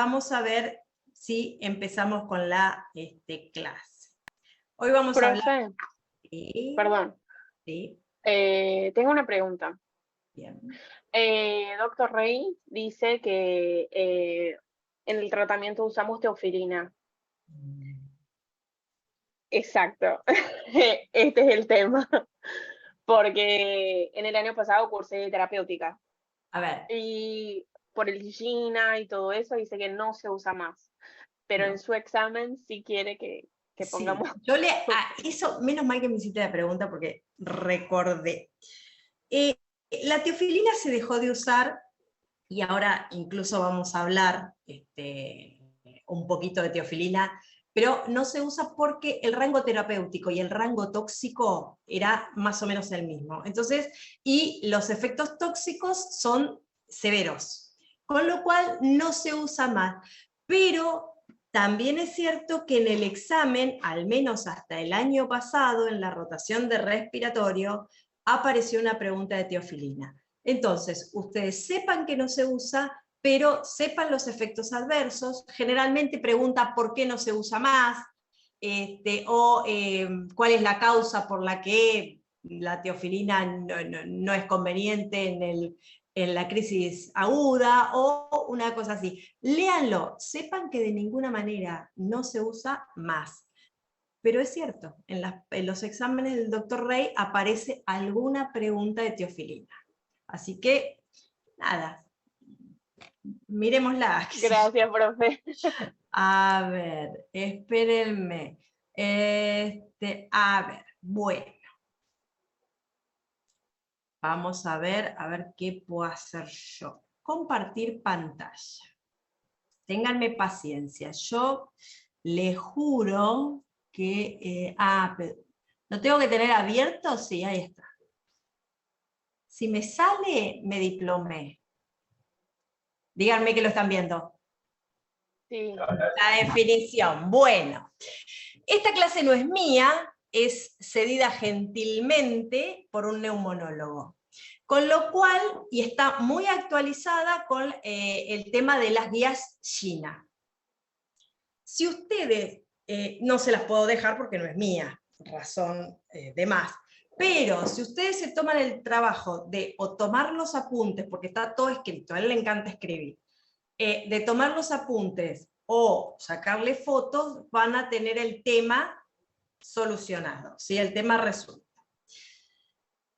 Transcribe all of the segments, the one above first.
vamos a ver si empezamos con la clase. Hoy vamos a hablar... Profe, perdón, Sí, tengo una pregunta. bien. Doctor Rey dice que en el tratamiento usamos teofilina. Exacto, este es el tema, porque en el año pasado cursé terapéutica A ver, y por el GINA y todo eso dice que no se usa más, pero en no. su examen sí quiere que Sí, pongamos. yo eso, menos mal que me hiciste la pregunta porque recordé. Eh, la teofilina se dejó de usar y ahora incluso vamos a hablar un poquito de teofilina, pero no se usa porque el rango terapéutico y el rango tóxico era más o menos el mismo. Entonces, y los efectos tóxicos son severos, con lo cual no se usa más. Pero también es cierto que en el examen, al menos hasta el año pasado, en la rotación de respiratorio, apareció una pregunta de teofilina. Entonces, ustedes sepan que no se usa, pero sepan los efectos adversos. Generalmente pregunta por qué no se usa más, cuál es la causa por la que la teofilina no es conveniente en la crisis aguda, o una cosa así. Léanlo, sepan que de ninguna manera no se usa más. Pero es cierto, en los exámenes del doctor Rey aparece alguna pregunta de teofilina. Así que, nada, miremosla. Gracias, profe. A ver, espérenme. A ver, bueno, vamos a ver qué puedo hacer yo. Compartir pantalla. Ténganme paciencia. Yo les juro que... ¿lo tengo que tener abierto? Sí, ahí está. Si me sale, me diplomé. Díganme que lo están viendo. Sí. La definición. Bueno, esta clase no es mía, es cedida gentilmente por un neumonólogo. Con lo cual, y está muy actualizada con el tema de las guías GINA. Si ustedes, no se las puedo dejar porque no es mía, razón de más, pero si ustedes se toman el trabajo de o tomar los apuntes, porque está todo escrito, a él le encanta escribir, de tomar los apuntes o sacarle fotos, van a tener el tema solucionado, ¿sí? El tema resuelto.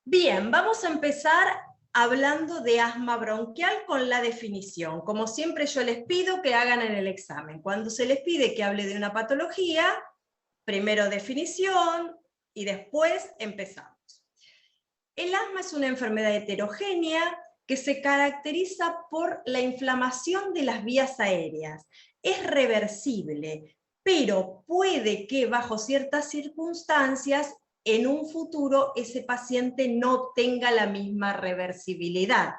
Bien, vamos a empezar hablando de asma bronquial con la definición. Como siempre yo les pido que hagan en el examen. Cuando se les pide que hable de una patología, primero definición y después empezamos. El asma es una enfermedad heterogénea que se caracteriza por la inflamación de las vías aéreas. Es reversible, pero puede que bajo ciertas circunstancias en un futuro ese paciente no tenga la misma reversibilidad.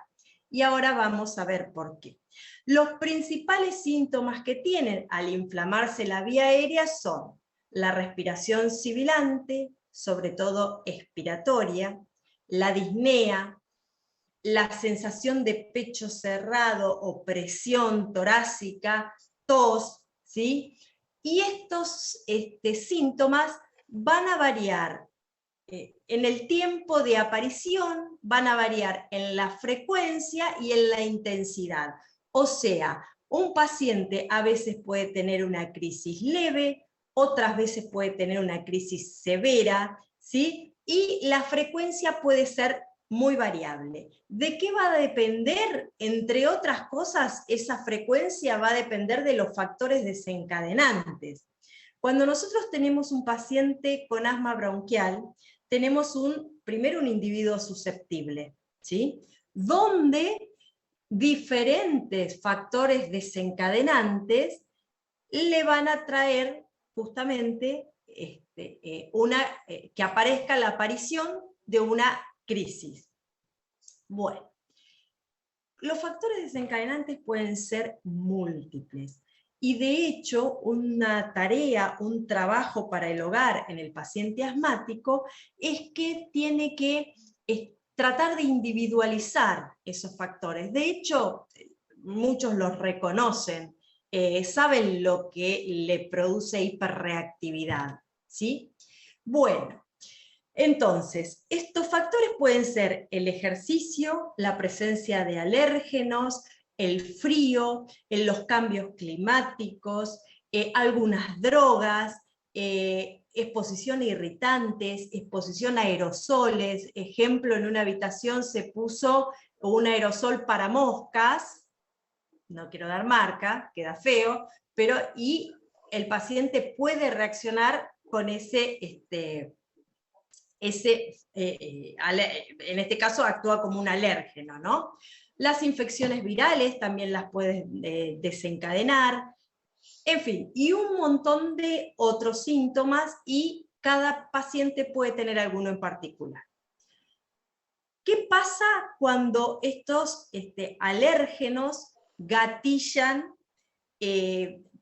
Y ahora vamos a ver por qué. Los principales síntomas que tienen al inflamarse la vía aérea son la respiración sibilante, sobre todo expiratoria, la disnea, la sensación de pecho cerrado o presión torácica, tos, ¿sí? Y estos síntomas van a variar en el tiempo de aparición, van a variar en la frecuencia y en la intensidad. O sea, un paciente a veces puede tener una crisis leve, otras veces puede tener una crisis severa, ¿sí? Y la frecuencia puede ser muy variable. ¿De qué va a depender? Entre otras cosas, esa frecuencia va a depender de los factores desencadenantes. Cuando nosotros tenemos un paciente con asma bronquial, tenemos primero un individuo susceptible, ¿sí? Donde diferentes factores desencadenantes le van a traer justamente que aparezca la aparición de una crisis. Bueno, los factores desencadenantes pueden ser múltiples. Y de hecho, una tarea, un trabajo para el hogar en el paciente asmático es que tiene que tratar de individualizar esos factores. De hecho, muchos los reconocen saben lo que le produce hiperreactividad, ¿sí? Bueno, entonces, estos factores pueden ser el ejercicio, la presencia de alérgenos, el frío, los cambios climáticos, algunas drogas, exposición a irritantes, exposición a aerosoles. Ejemplo, en una habitación se puso un aerosol para moscas, no quiero dar marca, queda feo, pero y el paciente puede reaccionar con ese, en este caso actúa como un alérgeno, ¿no? Las infecciones virales también las puedes desencadenar, en fin, y un montón de otros síntomas, y cada paciente puede tener alguno en particular. ¿Qué pasa cuando estos alérgenos gatillan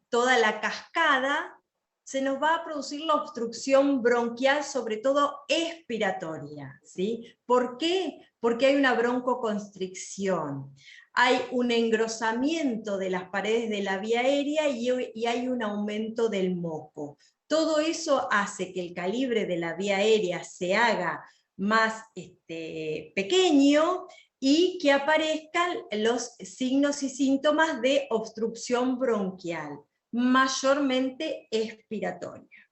toda la cascada? Se nos va a producir la obstrucción bronquial, sobre todo expiratoria, ¿sí? ¿Por qué? Porque hay una broncoconstricción, hay un engrosamiento de las paredes de la vía aérea y hay un aumento del moco. Todo eso hace que el calibre de la vía aérea se haga más pequeño, y que aparezcan los signos y síntomas de obstrucción bronquial, mayormente expiratoria.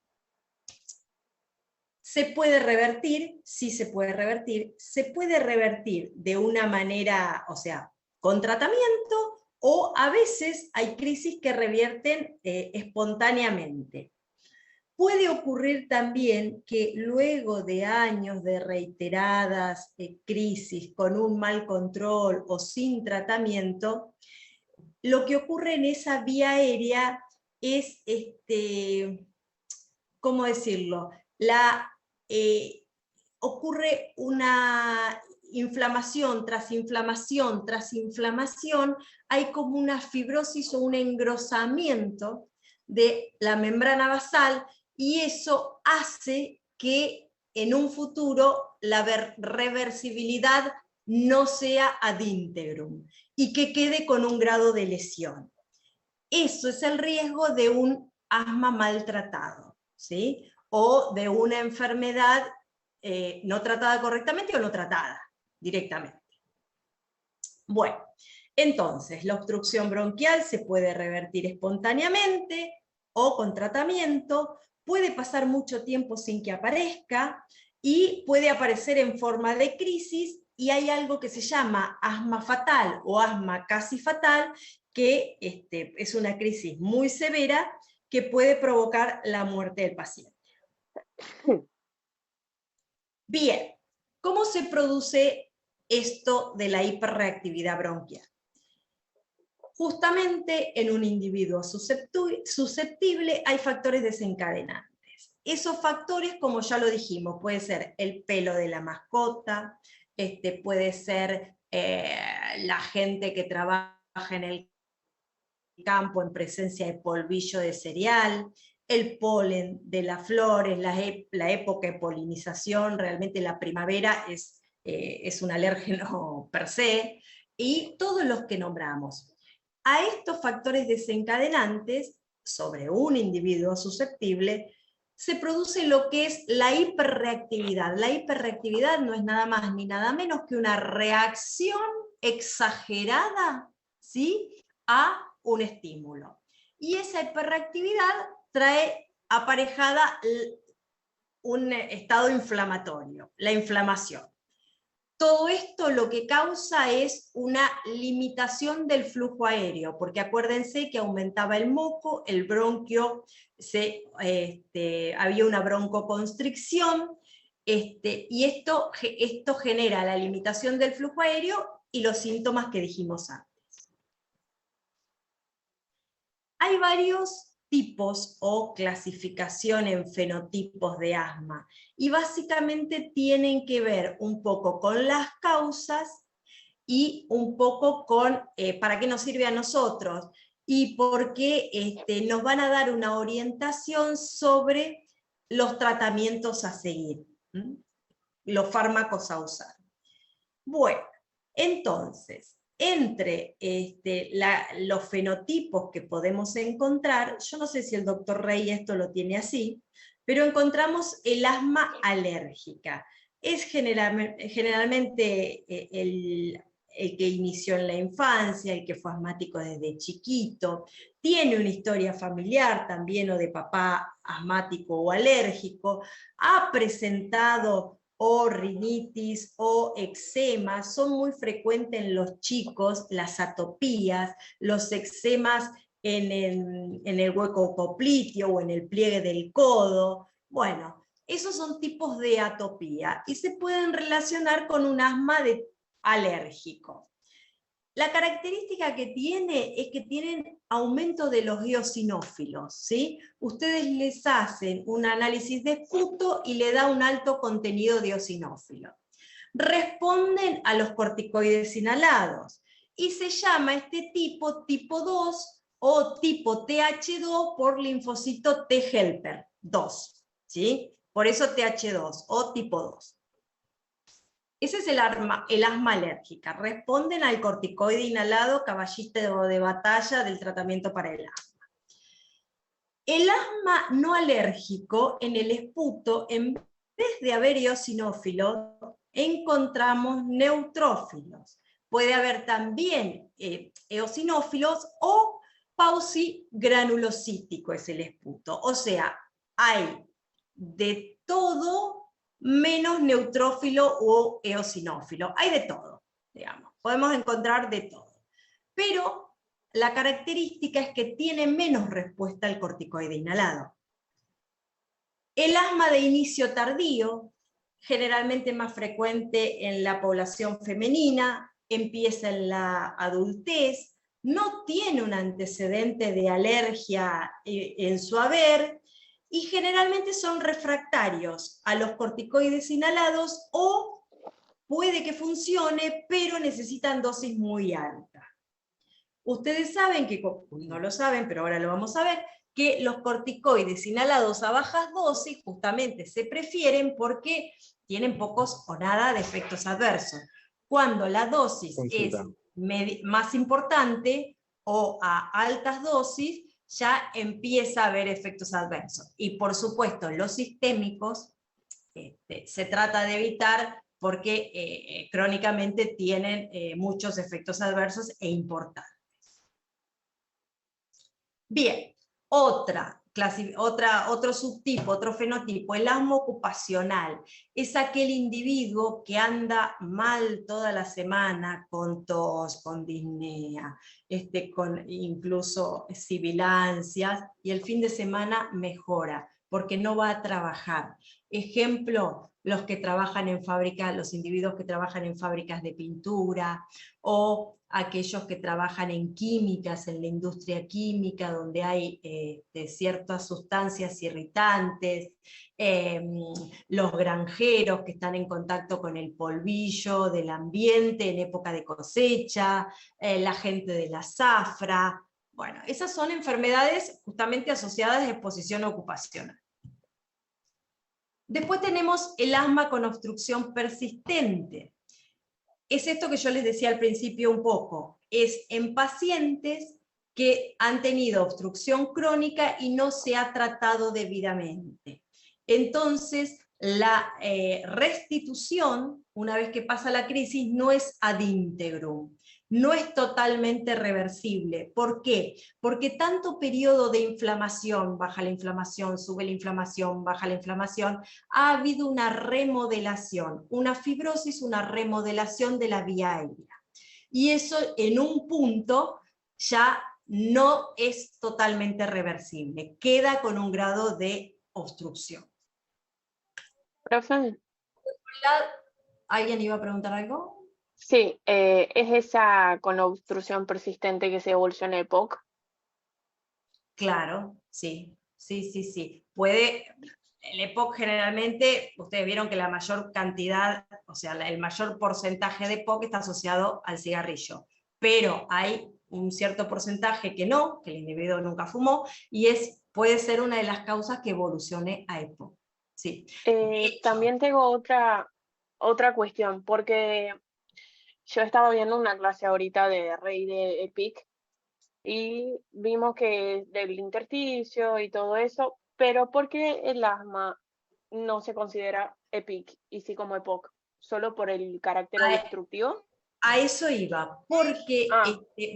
¿Se puede revertir? Sí, se puede revertir. Se puede revertir de una manera, o sea, con tratamiento, o a veces hay crisis que revierten espontáneamente. Puede ocurrir también que luego de años de reiteradas crisis con un mal control o sin tratamiento, lo que ocurre en esa vía aérea es, ¿cómo decirlo? Ocurre una inflamación tras inflamación tras inflamación, hay como una fibrosis o un engrosamiento de la membrana basal, y eso hace que en un futuro la reversibilidad no sea ad integrum y que quede con un grado de lesión. Eso es el riesgo de un asma maltratado, ¿sí? O de una enfermedad no tratada correctamente o no tratada directamente. Bueno, entonces la obstrucción bronquial se puede revertir espontáneamente o con tratamiento, puede pasar mucho tiempo sin que aparezca, y puede aparecer en forma de crisis, y hay algo que se llama asma fatal o asma casi fatal, que es una crisis muy severa que puede provocar la muerte del paciente. Bien, ¿cómo se produce esto de la hiperreactividad bronquial? Justamente en un individuo susceptible hay factores desencadenantes. Esos factores, como ya lo dijimos, puede ser el pelo de la mascota, puede ser la gente que trabaja en el campo en presencia de polvillo de cereal, el polen de las flores, la época de polinización, realmente la primavera es un alérgeno per se, y todos los que nombramos. A estos factores desencadenantes sobre un individuo susceptible se produce lo que es la hiperreactividad. La hiperreactividad no es nada más ni nada menos que una reacción exagerada, ¿sí?, a un estímulo. Y esa hiperreactividad trae aparejada un estado inflamatorio, la inflamación. Todo esto lo que causa es una limitación del flujo aéreo, porque acuérdense que aumentaba el moco, el bronquio, había una broncoconstricción, y esto genera la limitación del flujo aéreo y los síntomas que dijimos antes. Hay varios tipos o clasificación en fenotipos de asma, y básicamente tienen que ver un poco con las causas y un poco con para qué nos sirve a nosotros, y porque nos van a dar una orientación sobre los tratamientos a seguir, los fármacos a usar. Bueno, entonces, entre los fenotipos que podemos encontrar, yo no sé si el doctor Rey esto lo tiene así, pero encontramos el asma alérgica. Es generalmente el que inició en la infancia, el que fue asmático desde chiquito, tiene una historia familiar también o de papá asmático o alérgico, ha presentado o rinitis o eczema, son muy frecuentes en los chicos, las atopías, los eczemas en el hueco popliteo o en el pliegue del codo. Bueno, esos son tipos de atopía y se pueden relacionar con un asma alérgico. La característica que tiene es que tienen aumento de los eosinófilos, ¿sí? Ustedes les hacen un análisis de esputo y le da un alto contenido de eosinófilo. Responden a los corticoides inhalados y se llama este tipo 2 o tipo TH2 por linfocito T helper 2, ¿sí? Por eso TH2 o tipo 2. Ese es el asma alérgica. Responden al corticoide inhalado, caballito de batalla del tratamiento para el asma. El asma no alérgico, en el esputo, en vez de haber eosinófilos, encontramos neutrófilos. Puede haber también eosinófilos o paucigranulocítico es el esputo. O sea, hay de todo menos neutrófilo o eosinófilo. Hay de todo, digamos. Podemos encontrar de todo. Pero la característica es que tiene menos respuesta al corticoide inhalado. El asma de inicio tardío, generalmente más frecuente en la población femenina, empieza en la adultez, no tiene un antecedente de alergia en su haber, y generalmente son refractarios a los corticoides inhalados o puede que funcione, pero necesitan dosis muy altas. Ustedes saben que, no lo saben, pero ahora lo vamos a ver, que los corticoides inhalados a bajas dosis justamente se prefieren porque tienen pocos o nada de efectos adversos. Cuando la dosis es más importante o a altas dosis, ya empieza a haber efectos adversos. Y por supuesto, los sistémicos se trata de evitar porque crónicamente tienen muchos efectos adversos e importantes. Bien, otro subtipo, otro fenotipo, el asma ocupacional, es aquel individuo que anda mal toda la semana con tos, con disnea, con incluso sibilancias, y el fin de semana mejora, porque no va a trabajar. Ejemplo, los que trabajan en fábricas, los individuos que trabajan en fábricas de pintura, o aquellos que trabajan en químicas, en la industria química, donde hay ciertas sustancias irritantes, los granjeros que están en contacto con el polvillo del ambiente en época de cosecha, la gente de la zafra. Bueno, esas son enfermedades justamente asociadas a exposición ocupacional. Después tenemos el asma con obstrucción persistente. Es esto que yo les decía al principio un poco, es en pacientes que han tenido obstrucción crónica y no se ha tratado debidamente. Entonces, la restitución, una vez que pasa la crisis, no es ad integrum, no es totalmente reversible. ¿Por qué? Porque tanto periodo de inflamación, baja la inflamación, sube la inflamación, baja la inflamación, ha habido una remodelación, una fibrosis, una remodelación de la vía aérea. Y eso en un punto ya no es totalmente reversible, queda con un grado de obstrucción. Profe. ¿Alguien iba a preguntar algo? Sí, ¿es esa con obstrucción persistente que se evoluciona en EPOC? Claro, sí. Puede, el EPOC generalmente, ustedes vieron que la mayor cantidad, o sea, el mayor porcentaje de EPOC está asociado al cigarrillo, pero hay un cierto porcentaje que no, que el individuo nunca fumó, y puede ser una de las causas que evolucione a EPOC. Sí. También tengo otra cuestión, porque yo estaba viendo una clase ahorita de Rey de EPIC y vimos que del intersticio y todo eso, pero ¿por qué el asma no se considera EPIC y sí como EPOC? ¿Solo por el carácter A, obstructivo? a eso iba, porque Ah,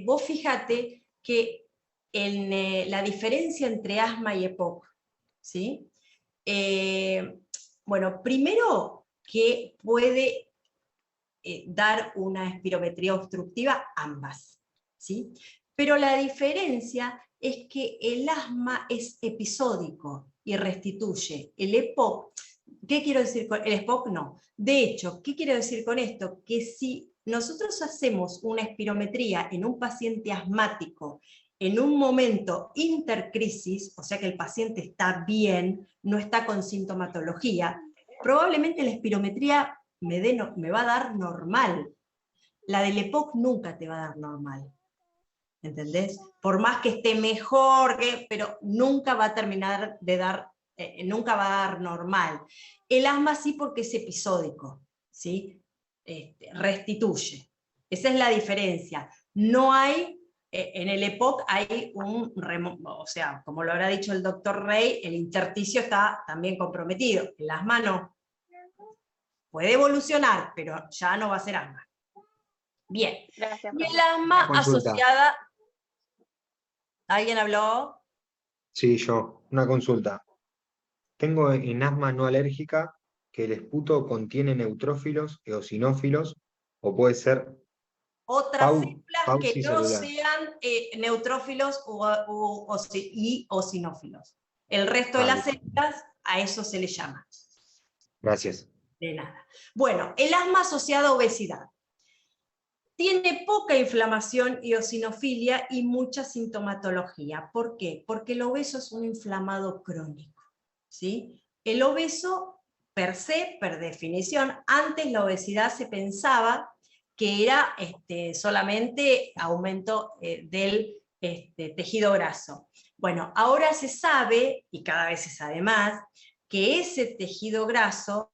vos fíjate que la diferencia entre asma y EPOC, ¿sí? Eh, bueno, primero que puede dar una espirometría obstructiva, ambas, ¿sí? Pero la diferencia es que el asma es episódico y restituye. El EPOC, ¿qué quiero decir con el EPOC? No. De hecho, ¿qué quiero decir con esto? Que si nosotros hacemos una espirometría en un paciente asmático en un momento intercrisis, o sea que el paciente está bien, no está con sintomatología, probablemente la espirometría me va a dar normal. La del EPOC nunca te va a dar normal. ¿Entendés? Por más que esté mejor, pero nunca va a terminar de dar, nunca va a dar normal. El asma sí porque es episódico, ¿sí? Restituye. Esa es la diferencia. No hay, en el EPOC hay o sea, como lo habrá dicho el doctor Rey, el intersticio está también comprometido. El asma no. Puede evolucionar, pero ya no va a ser asma. Bien. gracias, Y el profe. asma Una consulta. asociada... ¿Alguien habló? Sí, yo. Una consulta. Tengo en asma no alérgica que el esputo contiene neutrófilos, eosinófilos, o puede ser Otras células que no paucicelular. sean neutrófilos y eosinófilos. El resto de las Listo. células, a eso se le llama. Gracias. De nada. Bueno, el asma asociado a obesidad. Tiene poca inflamación y eosinofilia y mucha sintomatología. ¿Por qué? Porque el obeso es un inflamado crónico, ¿sí? El obeso, per se, per definición, antes la obesidad se pensaba que era solamente aumento del tejido graso. Bueno, ahora se sabe, y cada vez se sabe más, que ese tejido graso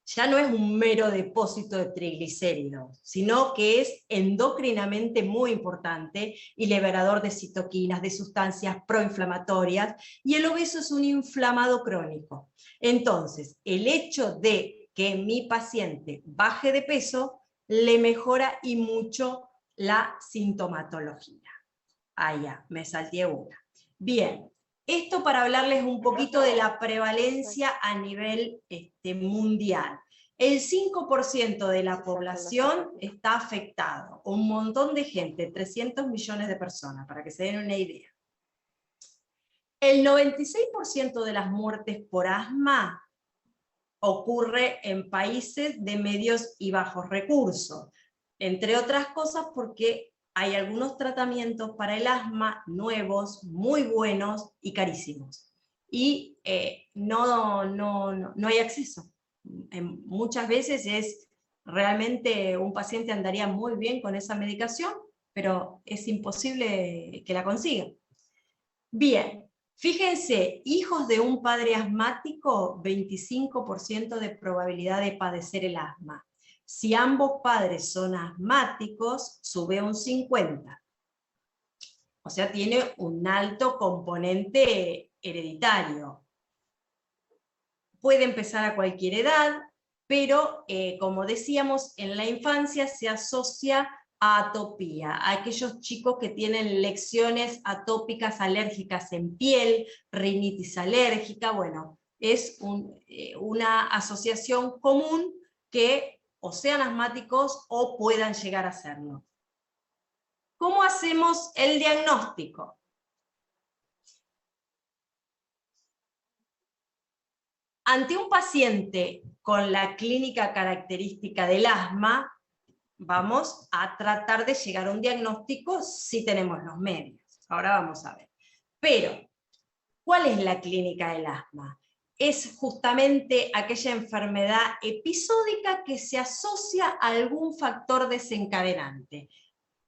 ya no es un mero depósito de triglicéridos, sino que es endocrinamente muy importante y liberador de citoquinas, de sustancias proinflamatorias, y el obeso es un inflamado crónico. Entonces, el hecho de que mi paciente baje de peso le mejora y mucho la sintomatología. Ah, ya, me salté una. Bien, esto para hablarles un poquito de la prevalencia a nivel mundial. El 5% de la población está afectado, un montón de gente, 300 millones de personas, para que se den una idea. El 96% de las muertes por asma ocurre en países de medios y bajos recursos, entre otras cosas porque hay algunos tratamientos para el asma nuevos, muy buenos y carísimos. Y no hay acceso. Muchas veces realmente un paciente andaría muy bien con esa medicación, pero es imposible que la consiga. Bien, fíjense, hijos de un padre asmático, 25% de probabilidad de padecer el asma. Si ambos padres son asmáticos, sube un 50%. O sea, tiene un alto componente hereditario. Puede empezar a cualquier edad, pero como decíamos, en la infancia se asocia a atopía, a aquellos chicos que tienen lesiones atópicas alérgicas en piel, rinitis alérgica, bueno, es una asociación común que o sean asmáticos o puedan llegar a serlo. ¿Cómo hacemos el diagnóstico? Ante un paciente con la clínica característica del asma, vamos a tratar de llegar a un diagnóstico si tenemos los medios. Ahora vamos a ver. Pero, ¿cuál es la clínica del asma? Es justamente aquella enfermedad episódica que se asocia a algún factor desencadenante.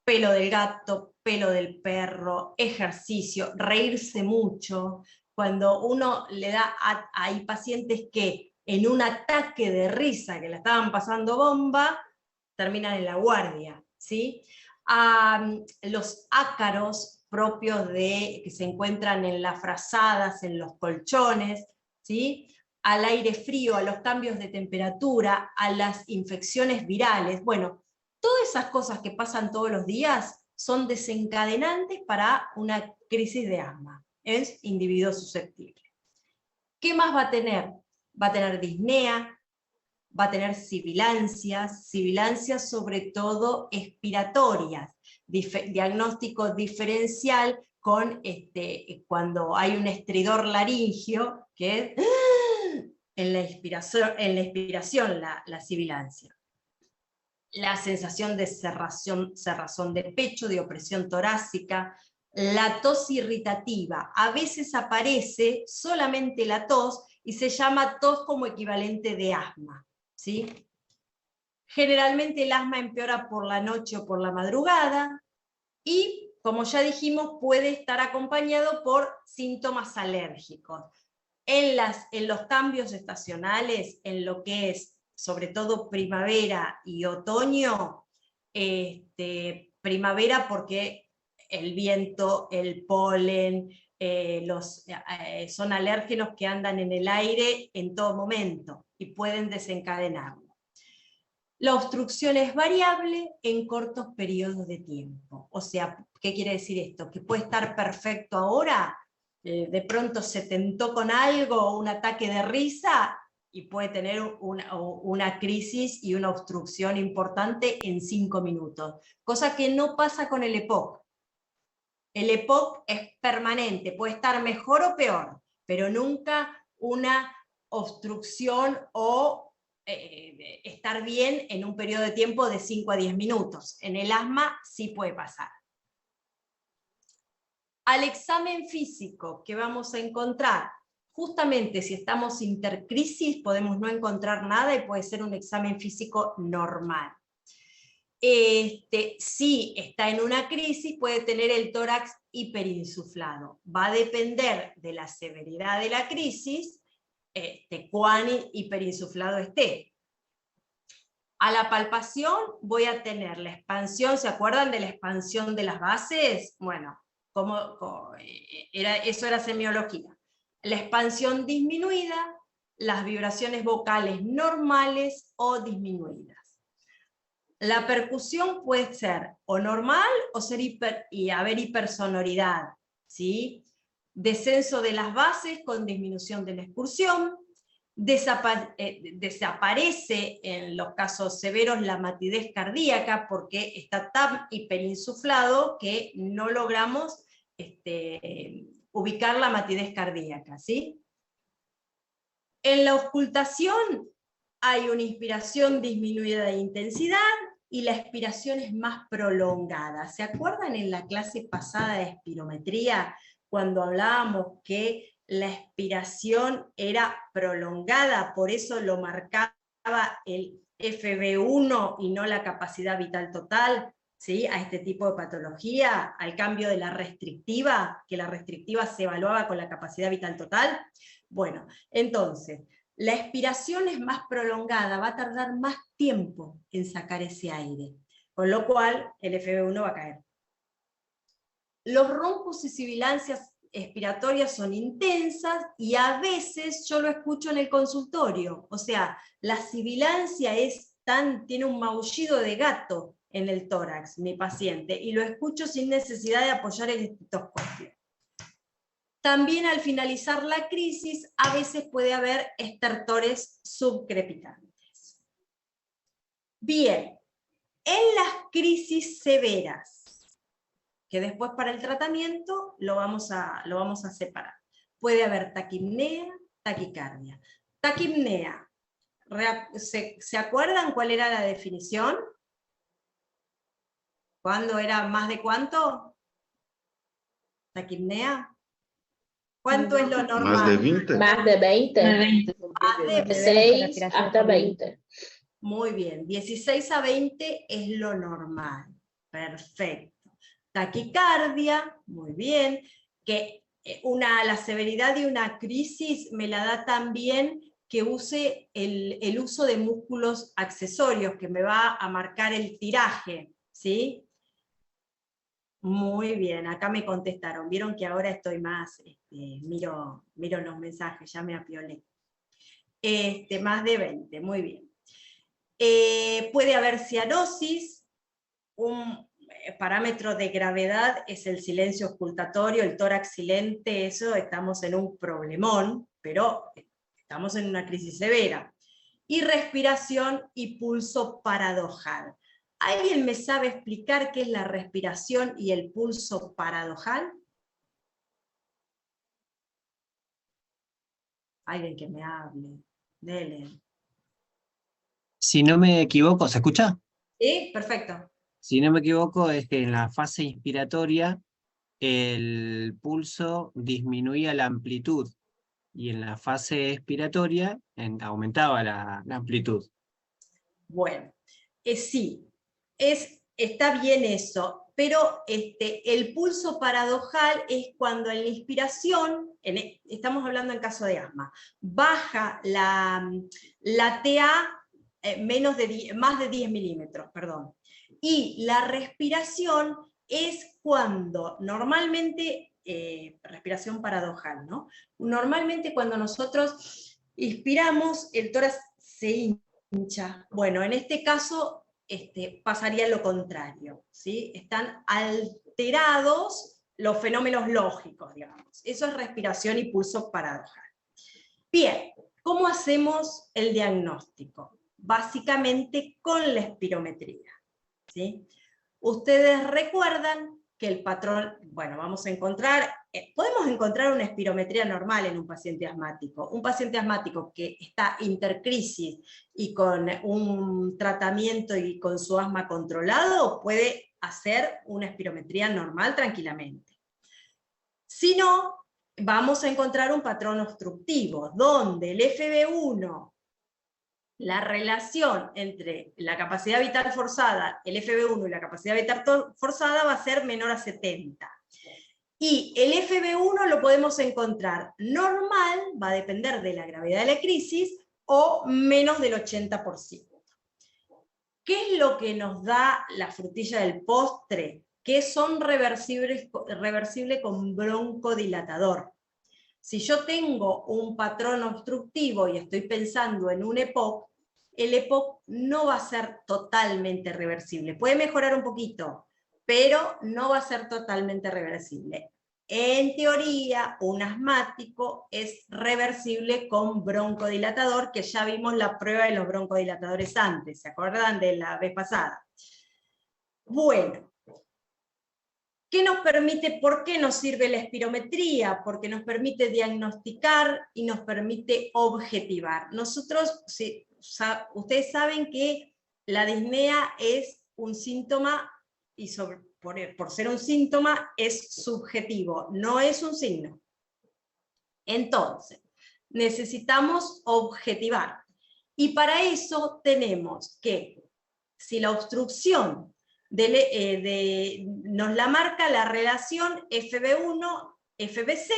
Pelo del gato, pelo del perro, ejercicio, reírse mucho. Cuando uno le da, hay pacientes que en un ataque de risa que la estaban pasando bomba, terminan en la guardia, ¿sí? Los ácaros propios que se encuentran en las frazadas, en los colchones, ¿sí? Al aire frío, a los cambios de temperatura, a las infecciones virales. Bueno, todas esas cosas que pasan todos los días son desencadenantes para una crisis de asma. Es individuo susceptible. ¿Qué más va a tener? Va a tener disnea, va a tener sibilancias sobre todo expiratorias, diagnóstico diferencial con cuando hay un estridor laringio, que es en la expiración la sibilancia. La sensación de cerrazón de pecho, de opresión torácica, la tos irritativa. A veces aparece solamente la tos y se llama tos como equivalente de asma, ¿sí? Generalmente el asma empeora por la noche o por la madrugada y, como ya dijimos, puede estar acompañado por síntomas alérgicos. En los cambios estacionales, en lo que es sobre todo primavera y otoño, primavera porque el viento, el polen, son alérgenos que andan en el aire en todo momento y pueden desencadenarlo. La obstrucción es variable en cortos periodos de tiempo. O sea, ¿qué quiere decir esto? Que puede estar perfecto ahora, de pronto se tentó con algo, un ataque de risa, y puede tener una crisis y una obstrucción importante en 5 minutos. Cosa que no pasa con el EPOC. El EPOC es permanente, puede estar mejor o peor, pero nunca una obstrucción o estar bien en un periodo de tiempo de 5 a 10 minutos. En el asma sí puede pasar. Al examen físico que vamos a encontrar, justamente si estamos intercrisis podemos no encontrar nada y puede ser un examen físico normal. Si está en una crisis puede tener el tórax hiperinsuflado. Va a depender de la severidad de la crisis, cuán hiperinsuflado esté. A la palpación voy a tener la expansión, ¿se acuerdan de la expansión de las bases? Bueno, eso era semiología. La expansión disminuida, las vibraciones vocales normales o disminuidas. La percusión puede ser o normal o haber hipersonoridad, ¿sí? Descenso de las bases con disminución de la excursión, desaparece en los casos severos la matidez cardíaca porque está tan hiperinsuflado que no logramos ubicar la matidez cardíaca, ¿sí? En la auscultación hay una inspiración disminuida de intensidad y la expiración es más prolongada. ¿Se acuerdan en la clase pasada de espirometría cuando hablábamos que la expiración era prolongada, por eso lo marcaba el FV1 y no la capacidad vital total, ¿sí? A este tipo de patología, al cambio de la restrictiva, que la restrictiva se evaluaba con la capacidad vital total? Bueno, entonces, la expiración es más prolongada, va a tardar más tiempo en sacar ese aire, con lo cual el FV1 va a caer. Los roncos y sibilancias expiratorias son intensas y a veces yo lo escucho en el consultorio, o sea, la sibilancia tiene un maullido de gato en el tórax, mi paciente, y lo escucho sin necesidad de apoyar el estetoscopio. También al finalizar la crisis, a veces puede haber estertores subcrepitantes. Bien, en las crisis severas, que después para el tratamiento lo vamos a separar. Puede haber taquipnea, taquicardia. Taquipnea, ¿se acuerdan cuál era la definición? ¿Cuándo era más de cuánto? ¿Taquipnea? ¿Cuánto es lo normal? Más de 20. Más de 20. Más de 16 hasta 20. Muy bien, 16 a 20 es lo normal. Perfecto. Taquicardia, muy bien, que la severidad de una crisis me la da también que use el uso de músculos accesorios, que me va a marcar el tiraje, ¿sí? Muy bien, acá me contestaron. Vieron que ahora estoy más, miro los mensajes, ya me apiolé. Más de 20, muy bien. Puede haber cianosis, un parámetro de gravedad es el silencio auscultatorio, el tórax silente, eso estamos en un problemón, pero estamos en una crisis severa. Y respiración y pulso paradojal. ¿Alguien me sabe explicar qué es la respiración y el pulso paradojal? Alguien que me hable. Dele. Si no me equivoco, ¿se escucha? ¿Sí? Perfecto. Si no me equivoco, es que en la fase inspiratoria el pulso disminuía la amplitud y en la fase expiratoria aumentaba la amplitud. Bueno, sí, está bien eso, pero el pulso paradojal es cuando en la inspiración, estamos hablando en caso de asma, baja la TA más de 10 milímetros, perdón. Y la respiración es cuando normalmente, respiración paradojal, ¿no? Normalmente cuando nosotros inspiramos, el tórax se hincha. Bueno, en este caso pasaría lo contrario, ¿sí? Están alterados los fenómenos lógicos, digamos. Eso es respiración y pulso paradojal. Bien, ¿cómo hacemos el diagnóstico? Básicamente con la espirometría, ¿sí? Ustedes recuerdan que el patrón, bueno, vamos a encontrar, podemos encontrar una espirometría normal en un paciente asmático. Un paciente asmático que está intercrisis y con un tratamiento y con su asma controlado, puede hacer una espirometría normal tranquilamente. Si no, vamos a encontrar un patrón obstructivo, donde el FB1, la relación entre la capacidad vital forzada, el FB1 y la capacidad vital forzada va a ser menor a 70. Y el FB1 lo podemos encontrar normal, va a depender de la gravedad de la crisis, o menos del 80%. ¿Qué es lo que nos da la frutilla del postre? Que son reversibles con broncodilatador. Si yo tengo un patrón obstructivo y estoy pensando en un EPOC, el EPOC no va a ser totalmente reversible. Puede mejorar un poquito, pero no va a ser totalmente reversible. En teoría, un asmático es reversible con broncodilatador, que ya vimos la prueba de los broncodilatadores antes, ¿se acuerdan de la vez pasada? Bueno, ¿qué nos permite? ¿Por qué nos sirve la espirometría? Porque nos permite diagnosticar y nos permite objetivar. Nosotros, ustedes saben que la disnea es un síntoma, y por ser un síntoma es subjetivo, no es un signo. Entonces, necesitamos objetivar. Y para eso tenemos que, si la obstrucción nos la marca la relación FB1-FBC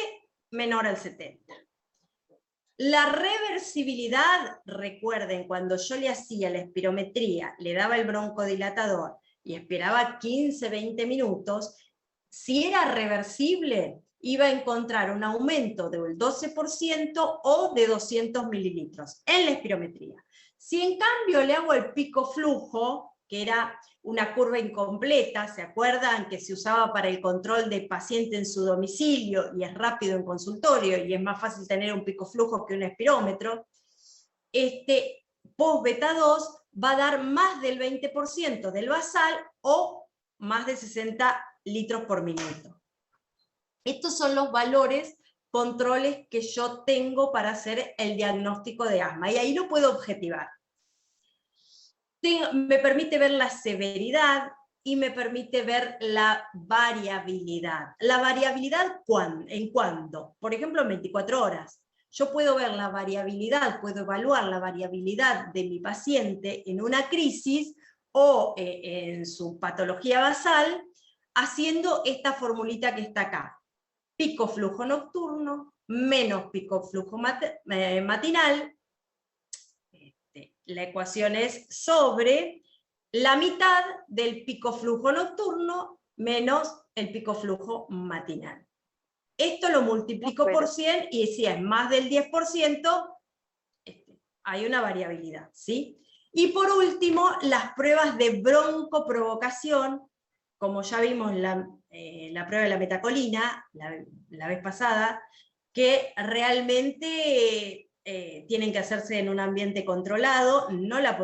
menor al 70. La reversibilidad, recuerden, cuando yo le hacía la espirometría, le daba el broncodilatador y esperaba 15-20 minutos, si era reversible, iba a encontrar un aumento del 12% o de 200 mililitros en la espirometría. Si en cambio le hago el pico flujo, que era una curva incompleta, ¿se acuerdan? Que se usaba para el control del paciente en su domicilio y es rápido en consultorio y es más fácil tener un pico flujo que un espirómetro. Post beta 2 va a dar más del 20% del basal o más de 60 litros por minuto. Estos son los valores, controles que yo tengo para hacer el diagnóstico de asma, y ahí lo puedo objetivar. Me permite ver la severidad y me permite ver la variabilidad. ¿La variabilidad en cuándo? Por ejemplo, en 24 horas. Yo puedo ver la variabilidad, puedo evaluar la variabilidad de mi paciente en una crisis o en su patología basal, haciendo esta formulita que está acá. Pico flujo nocturno, menos pico flujo matinal, la ecuación es sobre la mitad del pico flujo nocturno menos el pico flujo matinal. Esto lo multiplico por 100 y si es más del 10%, hay una variabilidad, ¿sí? Y por último, las pruebas de broncoprovocación, como ya vimos la prueba de la metacolina la vez pasada, que realmente tienen que hacerse en un ambiente controlado, no la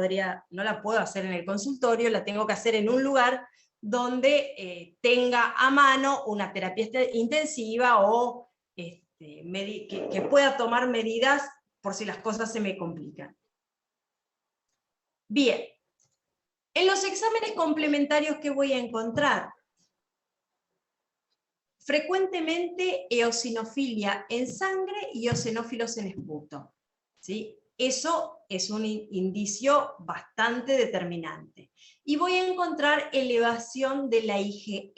puedo hacer en el consultorio, la tengo que hacer en un lugar donde tenga a mano una terapia intensiva o que pueda tomar medidas por si las cosas se me complican. Bien, en los exámenes complementarios que voy a encontrar, frecuentemente eosinofilia en sangre y eosinófilos en esputo, ¿sí? Eso es un indicio bastante determinante. Y voy a encontrar elevación de la IgE.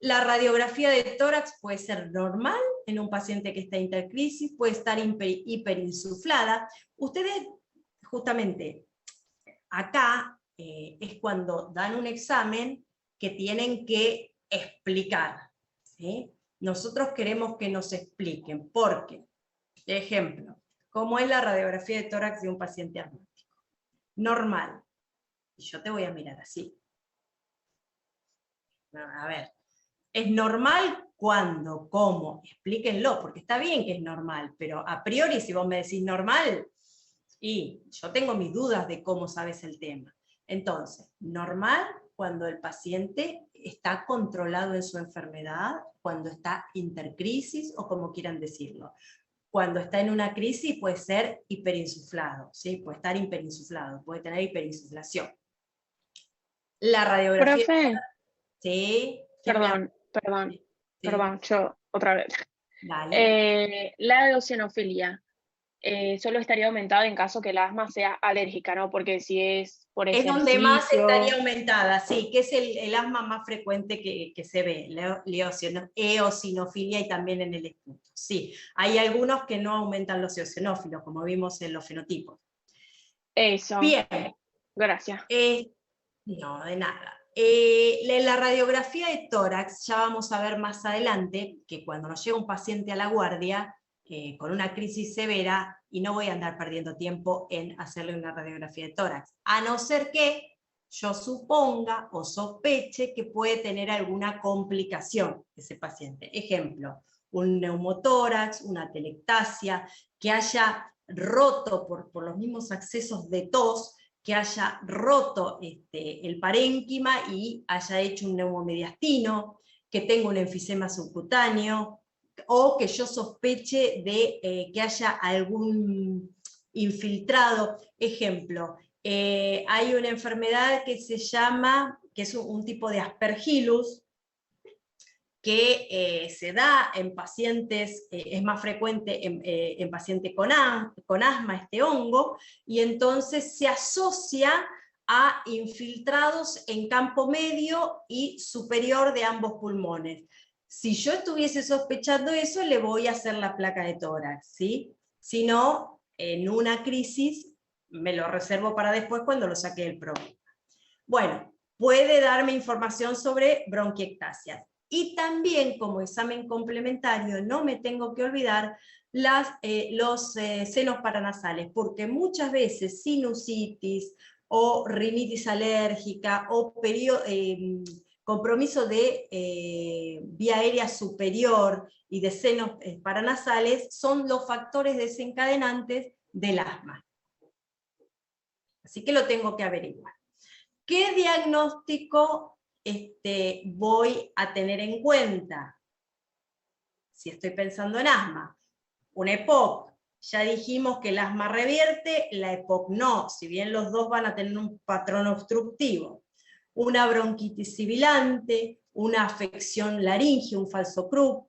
La radiografía de tórax puede ser normal en un paciente que está intercrisis, puede estar hiperinsuflada. Ustedes, justamente, acá es cuando dan un examen que tienen que explicar, ¿sí? Nosotros queremos que nos expliquen, porque, ejemplo, ¿cómo es la radiografía de tórax de un paciente asmático? Normal. Y yo te voy a mirar así. A ver, ¿es normal cuándo? ¿Cómo? Explíquenlo, porque está bien que es normal, pero a priori si vos me decís normal, y yo tengo mis dudas de cómo sabes el tema. Entonces, normal cuando el paciente está controlado en su enfermedad, cuando está intercrisis o como quieran decirlo. Cuando está en una crisis puede ser hiperinsuflado, ¿sí? Puede estar hiperinsuflado, puede tener hiperinsuflación. La radiografía... Profe, ¿sí? Perdón, yo otra vez. Dale. La eosinofilia solo estaría aumentada en caso que el asma sea alérgica, ¿no? Porque si es por Es ejercicio... donde más estaría aumentada, sí, que es el asma más frecuente que se ve, la eosinofilia y también en el esputo. Sí, hay algunos que no aumentan los eosinófilos, como vimos en los fenotipos. Eso. Bien. Gracias. No, de nada. En la radiografía de tórax, ya vamos a ver más adelante, que cuando nos llega un paciente a la guardia, con una crisis severa, y no voy a andar perdiendo tiempo en hacerle una radiografía de tórax, a no ser que yo suponga o sospeche que puede tener alguna complicación ese paciente. Ejemplo, un neumotórax, una atelectasia, que haya roto por los mismos accesos de tos, que haya roto el parénquima y haya hecho un neumomediastino, que tenga un enfisema subcutáneo, o que yo sospeche de que haya algún infiltrado. Ejemplo, hay una enfermedad que se llama, que es un tipo de Aspergillus, que se da en pacientes, es más frecuente en pacientes con asma, este hongo, y entonces se asocia a infiltrados en campo medio y superior de ambos pulmones. Si yo estuviese sospechando eso, le voy a hacer la placa de tórax, ¿sí? Si no, en una crisis, me lo reservo para después cuando lo saque del problema. Bueno, puede darme información sobre bronquiectasias. Y también, como examen complementario, no me tengo que olvidar los senos paranasales, porque muchas veces sinusitis o rinitis alérgica o compromiso de vía aérea superior y de senos paranasales son los factores desencadenantes del asma. Así que lo tengo que averiguar. ¿Qué diagnóstico voy a tener en cuenta? Si estoy pensando en asma, una EPOC. Ya dijimos que el asma revierte, la EPOC no, si bien los dos van a tener un patrón obstructivo. Una bronquitis sibilante, una afección laringe, un falso Krupp,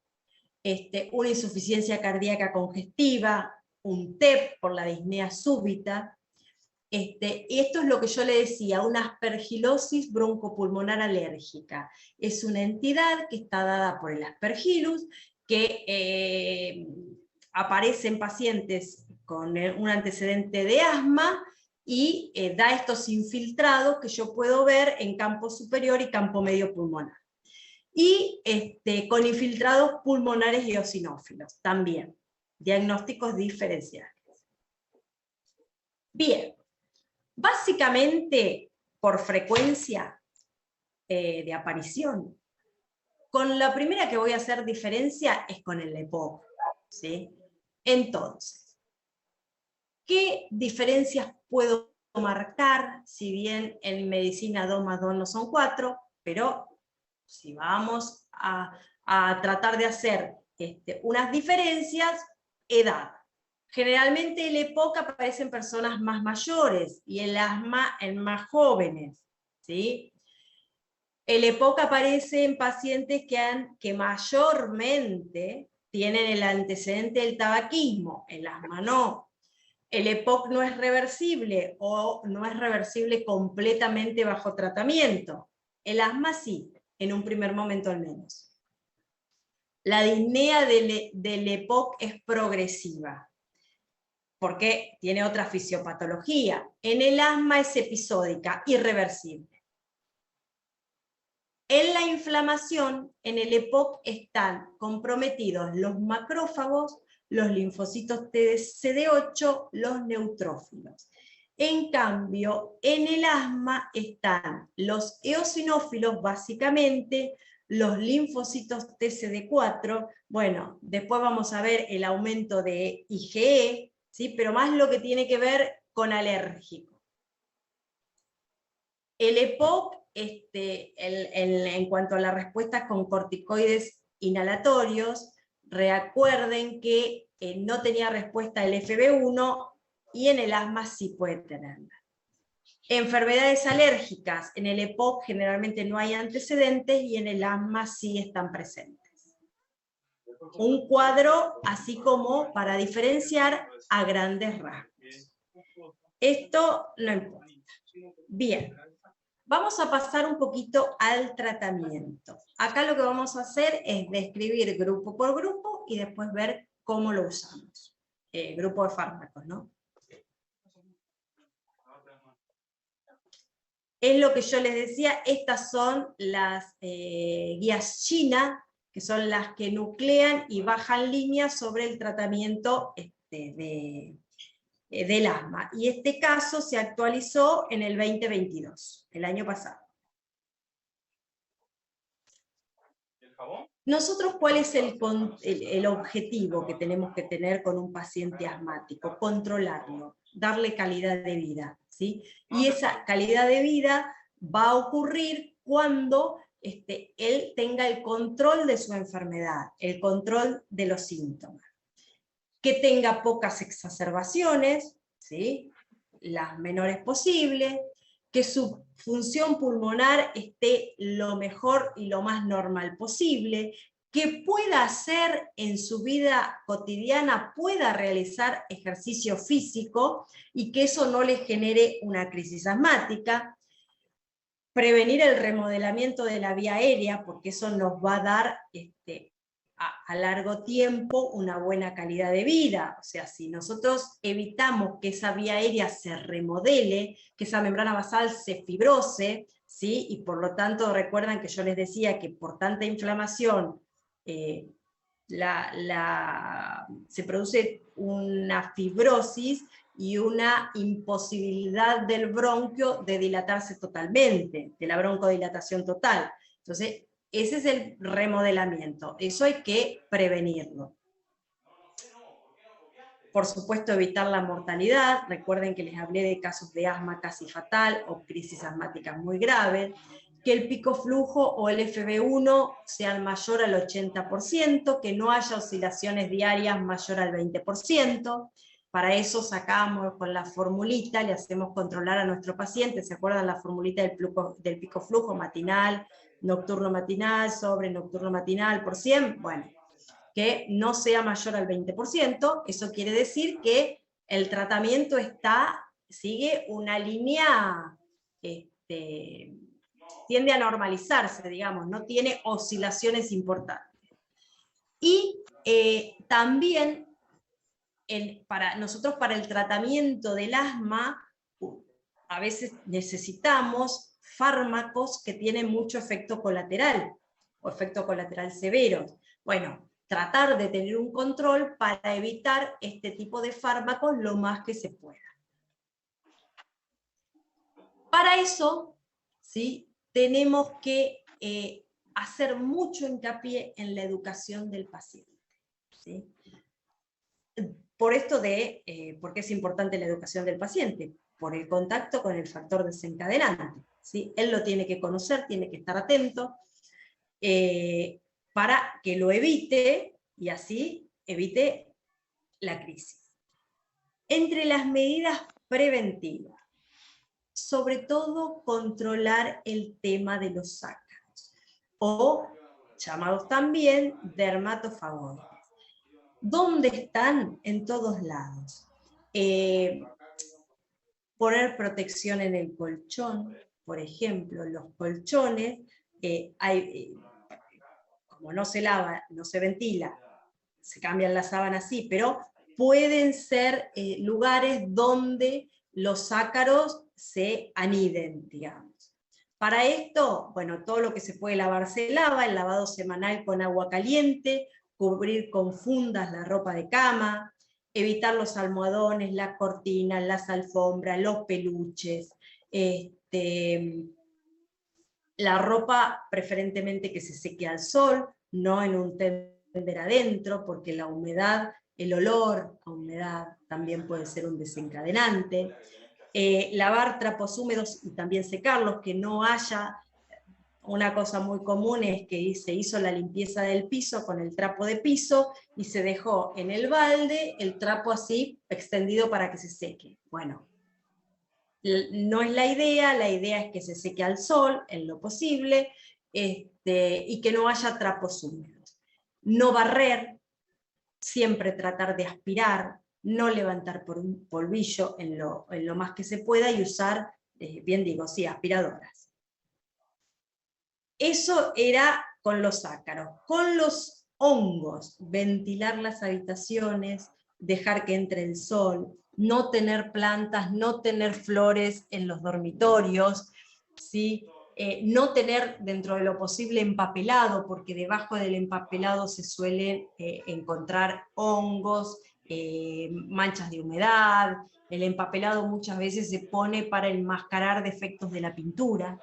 una insuficiencia cardíaca congestiva, un TEP por la disnea súbita. Esto es lo que yo le decía, una aspergilosis broncopulmonar alérgica. Es una entidad que está dada por el Aspergillus, que aparece en pacientes un antecedente de asma, y da estos infiltrados que yo puedo ver en campo superior y campo medio pulmonar. Y con infiltrados pulmonares y eosinófilos también. Diagnósticos diferenciales. Bien, básicamente por frecuencia de aparición. Con la primera que voy a hacer diferencia es con el EPOC, ¿sí? Entonces, ¿qué diferencias puedo marcar? Si bien en medicina 2 más 2 no son 4, pero si vamos a tratar de hacer unas diferencias, edad. Generalmente el EPOC aparece en personas más mayores y el asma en más jóvenes, ¿sí? El EPOC aparece en pacientes que mayormente tienen el antecedente del tabaquismo, el asma no. El EPOC no es reversible o no es reversible completamente bajo tratamiento. El asma sí, en un primer momento al menos. La disnea del EPOC es progresiva, porque tiene otra fisiopatología. En el asma es episódica, irreversible. En la inflamación, en el EPOC están comprometidos los macrófagos, los linfocitos CD8, los neutrófilos. En cambio, en el asma están los eosinófilos, básicamente, los linfocitos TCD4, bueno, después vamos a ver el aumento de IgE, ¿sí? Pero más lo que tiene que ver con alérgico. El EPOC, en cuanto a las respuestas con corticoides inhalatorios, recuerden que no tenía respuesta el FB1 y en el asma sí puede tenerla. Enfermedades alérgicas, en el EPOC generalmente no hay antecedentes y en el asma sí están presentes. Un cuadro así como para diferenciar a grandes rasgos. Esto no importa. Bien. Vamos a pasar un poquito al tratamiento. Acá lo que vamos a hacer es describir grupo por grupo y después ver cómo lo usamos. Grupo de fármacos, ¿no? Es lo que yo les decía, estas son las guías chinas, que son las que nuclean y bajan líneas sobre el tratamiento del asma. Y este caso se actualizó en el 2022, el año pasado. Nosotros, ¿cuál es el objetivo que tenemos que tener con un paciente asmático? Controlarlo, darle calidad de vida, ¿sí? Y esa calidad de vida va a ocurrir cuando él tenga el control de su enfermedad, el control de los síntomas. Que tenga pocas exacerbaciones, ¿sí? Las menores posibles, que su función pulmonar esté lo mejor y lo más normal posible, que pueda hacer en su vida cotidiana, pueda realizar ejercicio físico y que eso no le genere una crisis asmática, prevenir el remodelamiento de la vía aérea, porque eso nos va a dar a largo tiempo una buena calidad de vida. O sea, si nosotros evitamos que esa vía aérea se remodele, que esa membrana basal se fibrose, ¿sí? Y por lo tanto recuerdan que yo les decía que por tanta inflamación se produce una fibrosis y una imposibilidad del bronquio de dilatarse totalmente, de la broncodilatación total. Entonces, ese es el remodelamiento, eso hay que prevenirlo. Por supuesto, evitar la mortalidad, recuerden que les hablé de casos de asma casi fatal o crisis asmáticas muy graves, que el pico flujo o el FB1 sean mayor al 80%, que no haya oscilaciones diarias mayor al 20%, para eso sacamos con la formulita, le hacemos controlar a nuestro paciente, ¿se acuerdan la formulita del pico flujo matinal, nocturno matinal, sobre nocturno matinal por 100, bueno, que no sea mayor al 20%, eso quiere decir que el tratamiento sigue una línea, tiende a normalizarse, digamos, no tiene oscilaciones importantes. Y también nosotros para el tratamiento del asma, a veces necesitamos fármacos que tienen mucho efecto colateral, o efecto colateral severo. Bueno, tratar de tener un control para evitar este tipo de fármacos lo más que se pueda. Para eso, ¿sí?, tenemos que hacer mucho hincapié en la educación del paciente, ¿sí? Por esto ¿por qué es importante la educación del paciente? Por el contacto con el factor desencadenante, ¿sí? Él lo tiene que conocer, tiene que estar atento, para que lo evite, y así evite la crisis. Entre las medidas preventivas, sobre todo controlar el tema de los ácaros, o llamados también dermatofagoides. ¿Dónde están? En todos lados. Poner protección en el colchón, por ejemplo, los colchones, como no se lava, no se ventila, se cambian las sábanas sí, pero pueden ser lugares donde los ácaros se aniden, digamos. Para esto, bueno, todo lo que se puede lavar se lava, el lavado semanal con agua caliente, cubrir con fundas la ropa de cama, evitar los almohadones, las cortinas, las alfombras, los peluches, la ropa preferentemente que se seque al sol, no en un tender adentro, porque la humedad, el olor a humedad también puede ser un desencadenante. Lavar trapos húmedos y también secarlos, que no haya, una cosa muy común es que se hizo la limpieza del piso con el trapo de piso y se dejó en el balde el trapo así extendido para que se seque. Bueno, no es la idea es que se seque al sol en lo posible, y que no haya trapos húmedos. No barrer, siempre tratar de aspirar, no levantar por un polvillo en lo más que se pueda y usar, bien digo, sí, aspiradoras. Eso era con los ácaros. Con los hongos, ventilar las habitaciones, dejar que entre el sol, no tener plantas, no tener flores en los dormitorios, ¿sí? No tener dentro de lo posible empapelado, porque debajo del empapelado se suelen encontrar hongos, manchas de humedad. El empapelado muchas veces se pone para enmascarar defectos de la pintura.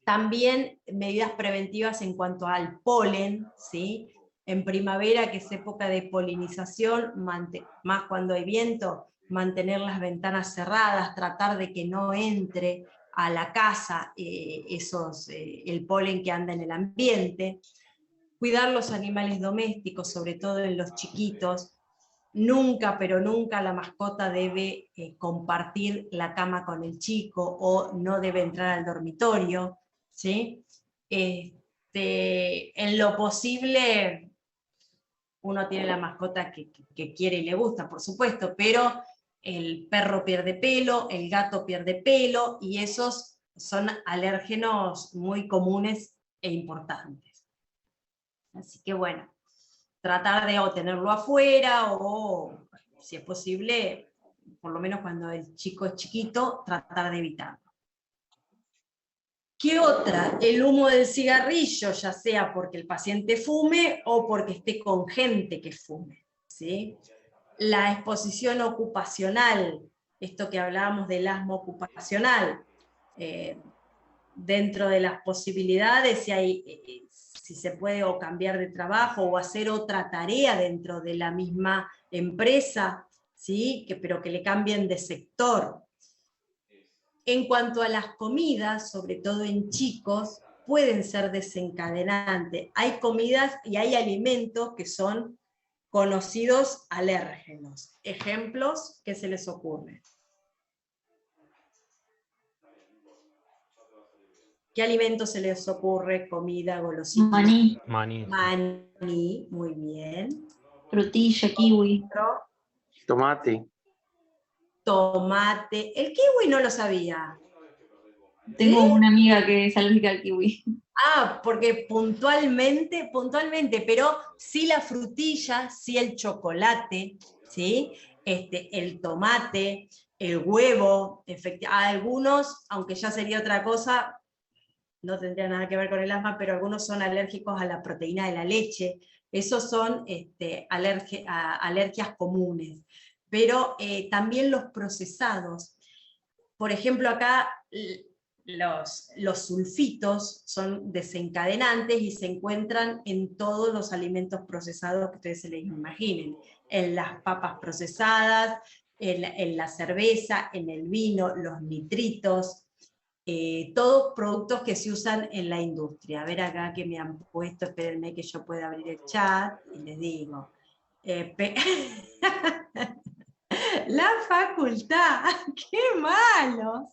También medidas preventivas en cuanto al polen, ¿sí? En primavera, que es época de polinización, más cuando hay viento, mantener las ventanas cerradas, tratar de que no entre a la casa el polen que anda en el ambiente. Cuidar los animales domésticos, sobre todo en los chiquitos. Nunca, pero nunca la mascota debe compartir la cama con el chico, o no debe entrar al dormitorio, ¿sí? En lo posible, uno tiene la mascota que quiere y le gusta, por supuesto, pero el perro pierde pelo, el gato pierde pelo, y esos son alérgenos muy comunes e importantes. Así que bueno, tratar de o tenerlo afuera, o si es posible, por lo menos cuando el chico es chiquito, tratar de evitarlo. ¿Qué otra? El humo del cigarrillo, ya sea porque el paciente fume o porque esté con gente que fume, ¿sí? La exposición ocupacional, esto que hablábamos del asma ocupacional, dentro de las posibilidades, si se puede o cambiar de trabajo o hacer otra tarea dentro de la misma empresa, ¿sí? Pero que le cambien de sector. En cuanto a las comidas, sobre todo en chicos, pueden ser desencadenantes. Hay comidas y hay alimentos que son conocidos alérgenos. Ejemplos que se les ocurren. ¿Qué alimentos se les ocurre? Comida, golosina. Maní. Maní. Maní, muy bien. Frutilla, kiwi. Tomate. Tomate. El kiwi no lo sabía. Tengo una amiga que es alérgica al kiwi. Ah, porque puntualmente, pero sí la frutilla, sí el chocolate, ¿sí? El tomate, el huevo, algunos, aunque ya sería otra cosa, no tendría nada que ver con el asma, pero algunos son alérgicos a la proteína de la leche. Esos son alergias comunes. Pero también los procesados. Por ejemplo, acá los sulfitos son desencadenantes y se encuentran en todos los alimentos procesados que ustedes se les imaginen. En las papas procesadas, en la cerveza, en el vino, los nitritos, todos productos que se usan en la industria. A ver acá que me han puesto, espérenme que yo pueda abrir el chat y les digo. La facultad, qué malos.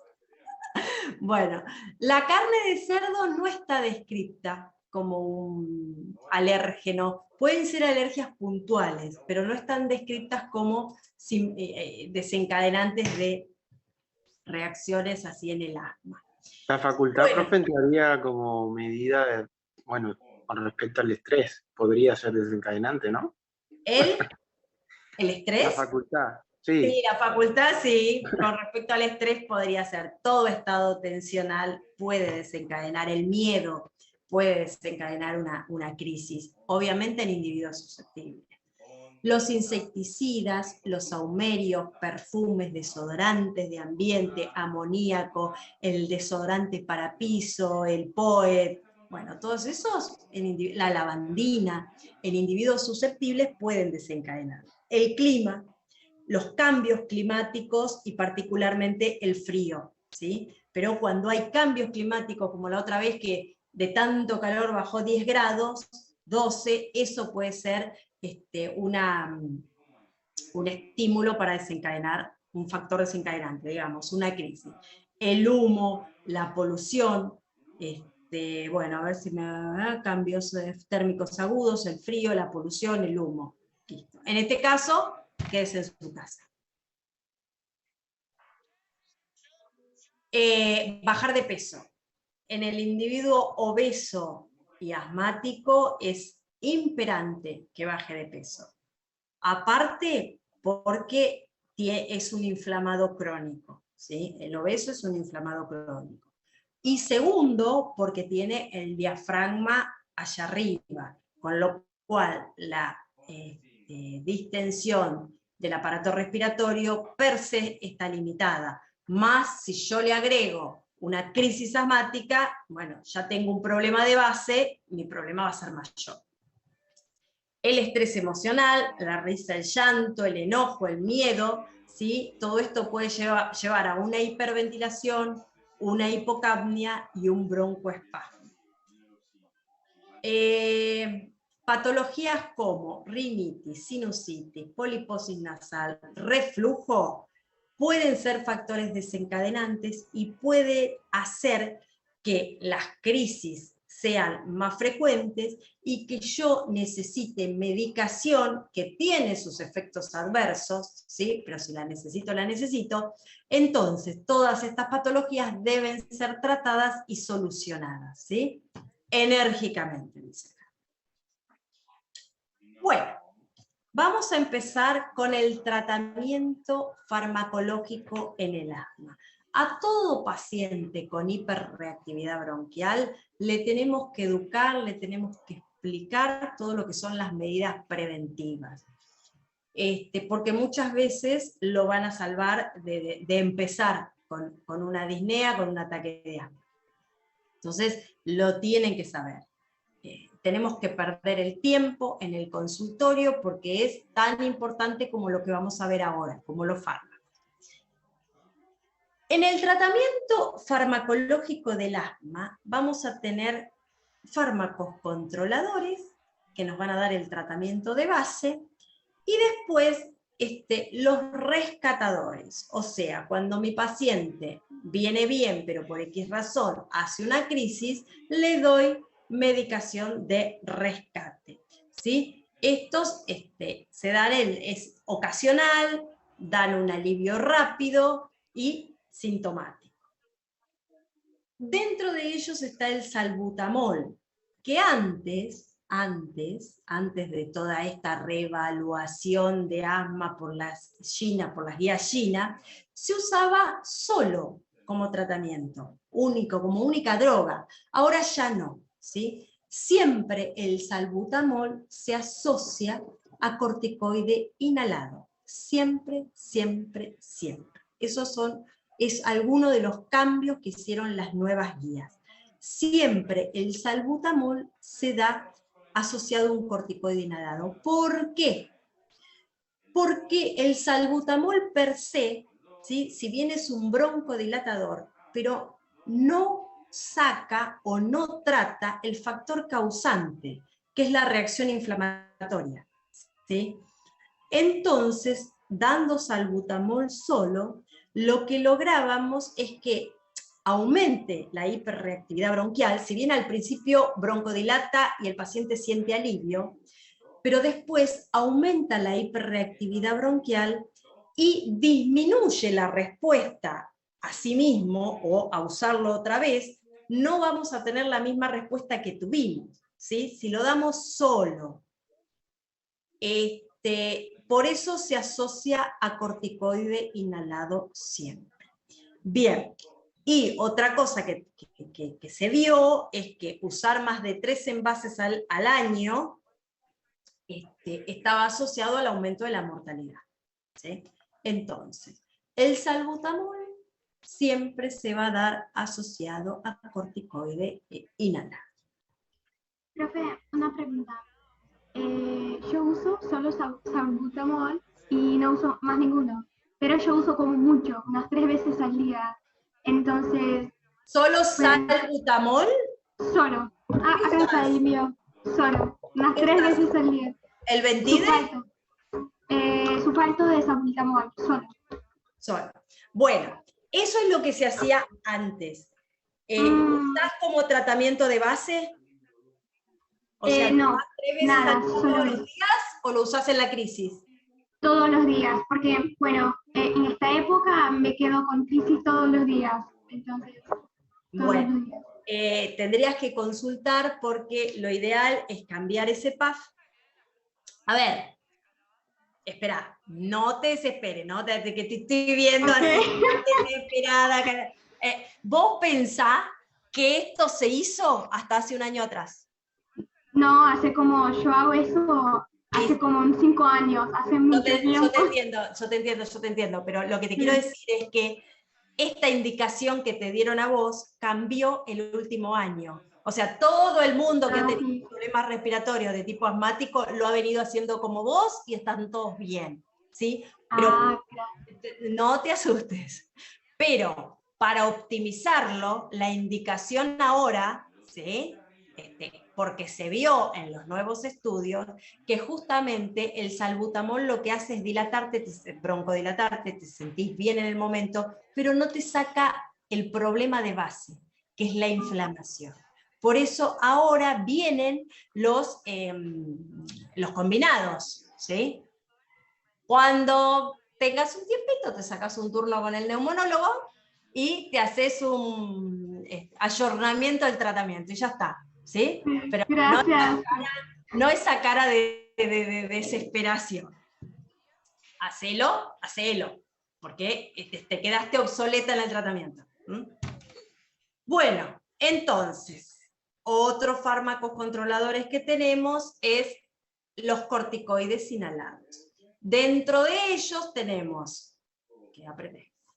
Bueno, la carne de cerdo no está descrita como un alérgeno. Pueden ser alergias puntuales, pero no están descritas como desencadenantes de reacciones así en el asma. La facultad, Bueno. profe, entraría como medida, bueno, con respecto al estrés, podría ser desencadenante, ¿no? ¿El La estrés? facultad, sí. Sí, la facultad sí, con respecto al estrés podría ser. Todo estado tensional puede desencadenar, el miedo puede desencadenar una crisis, obviamente en individuos susceptibles. Los insecticidas, los saumerios, perfumes, desodorantes de ambiente, amoníaco, el desodorante para piso, el POET, bueno, todos esos, la lavandina, en individuos susceptibles pueden desencadenar. El clima, los cambios climáticos y particularmente el frío, ¿sí? Pero cuando hay cambios climáticos, como la otra vez que de tanto calor bajó 10 grados, 12, eso puede ser un estímulo para desencadenar, un factor desencadenante, digamos, una crisis. El humo, la polución, bueno, a ver si me cambios térmicos agudos, el frío, la polución, el humo. Listo. En este caso, quédese en su casa. Bajar de peso. En el individuo obeso y asmático es imperante que baje de peso. Aparte, porque es un inflamado crónico, ¿sí? El obeso es un inflamado crónico. Y segundo, porque tiene el diafragma allá arriba, con lo cual la distensión del aparato respiratorio per se está limitada. Más si yo le agrego una crisis asmática, bueno, ya tengo un problema de base, mi problema va a ser mayor. El estrés emocional, la risa, el llanto, el enojo, el miedo, ¿sí? Todo esto puede llevar a una hiperventilación, una hipocapnia y un broncoespasmo. Patologías como rinitis, sinusitis, poliposis nasal, reflujo, pueden ser factores desencadenantes y puede hacer que las crisis sean más frecuentes y que yo necesite medicación que tiene sus efectos adversos, ¿sí? Pero si la necesito, la necesito. Entonces, todas estas patologías deben ser tratadas y solucionadas, ¿sí? Enérgicamente, dice. Bueno, vamos a empezar con el tratamiento farmacológico en el asma. A todo paciente con hiperreactividad bronquial le tenemos que educar, le tenemos que explicar todo lo que son las medidas preventivas. Porque muchas veces lo van a salvar de empezar con una disnea, con un ataque de asma. Entonces, lo tienen que saber. Tenemos que perder el tiempo en el consultorio porque es tan importante como lo que vamos a ver ahora, como los fármacos. En el tratamiento farmacológico del asma vamos a tener fármacos controladores que nos van a dar el tratamiento de base y después los rescatadores. O sea, cuando mi paciente viene bien pero por X razón hace una crisis, le doy medicación de rescate, ¿sí? Estos se dan, es ocasional, dan un alivio rápido y sintomático. Dentro de ellos está el salbutamol, que antes de toda esta reevaluación de asma por las guías GINA, se usaba solo como tratamiento, como única droga. Ahora ya no, ¿sí? Siempre el salbutamol se asocia a corticoide inhalado. Siempre, siempre, siempre. Es alguno de los cambios que hicieron las nuevas guías. Siempre el salbutamol se da asociado a un corticoide inhalado. ¿Por qué? Porque el salbutamol per se, ¿sí?, si bien es un broncodilatador, pero no saca o no trata el factor causante, que es la reacción inflamatoria, ¿sí? Entonces, dando salbutamol solo, lo que lográbamos es que aumente la hiperreactividad bronquial, si bien al principio broncodilata y el paciente siente alivio, pero después aumenta la hiperreactividad bronquial y disminuye la respuesta a sí mismo o a usarlo otra vez, no vamos a tener la misma respuesta que tuvimos, ¿sí? Si lo damos solo. Por eso se asocia a corticoide inhalado siempre. Bien, y otra cosa que se vio es que usar más de 3 envases al año estaba asociado al aumento de la mortalidad, ¿sí? Entonces, el salbutamol siempre se va a dar asociado a corticoide inhalado. Profe, una pregunta. Yo uso solo salbutamol y no uso más ninguno, pero yo uso como mucho, unas 3 veces al día. Entonces... ¿Solo salbutamol? Solo. Acá está el mío. Solo. Unas 3 veces al día. ¿El Ventide? Sulfato de salbutamol. Solo. Bueno, eso es lo que se hacía antes. ¿Usás como tratamiento de base? O sea, no, 3 veces nada, todos los días o lo usás en la crisis? Todos los días, porque, bueno, en esta época me quedo con crisis todos los días. Entonces, bueno, tendrías que consultar porque lo ideal es cambiar ese PAF. A ver, espera, no te desesperes, ¿no? Que te estoy viendo okay. Así, desesperada. ¿Vos pensás que esto se hizo hasta hace un año atrás? No, yo hago eso hace como 5 años, hace mucho tiempo. Yo te entiendo, pero lo que te quiero decir es que esta indicación que te dieron a vos cambió el último año. O sea, todo el mundo que ha tenido problemas respiratorios de tipo asmático lo ha venido haciendo como vos y están todos bien, ¿sí? Pero no te asustes. Pero para optimizarlo, la indicación ahora, ¿sí?, porque se vio en los nuevos estudios que justamente el salbutamol lo que hace es dilatarte, broncodilatarte, te sentís bien en el momento, pero no te saca el problema de base, que es la inflamación. Por eso ahora vienen los combinados, ¿sí? Cuando tengas un tiempito, te sacas un turno con el neumonólogo y te haces un ayornamiento del tratamiento y ya está. ¿Sí? Pero no esa cara de desesperación. Hacelo, porque te quedaste obsoleta en el tratamiento. Bueno, entonces, otros fármacos controladores que tenemos es los corticoides inhalados. Dentro de ellos tenemos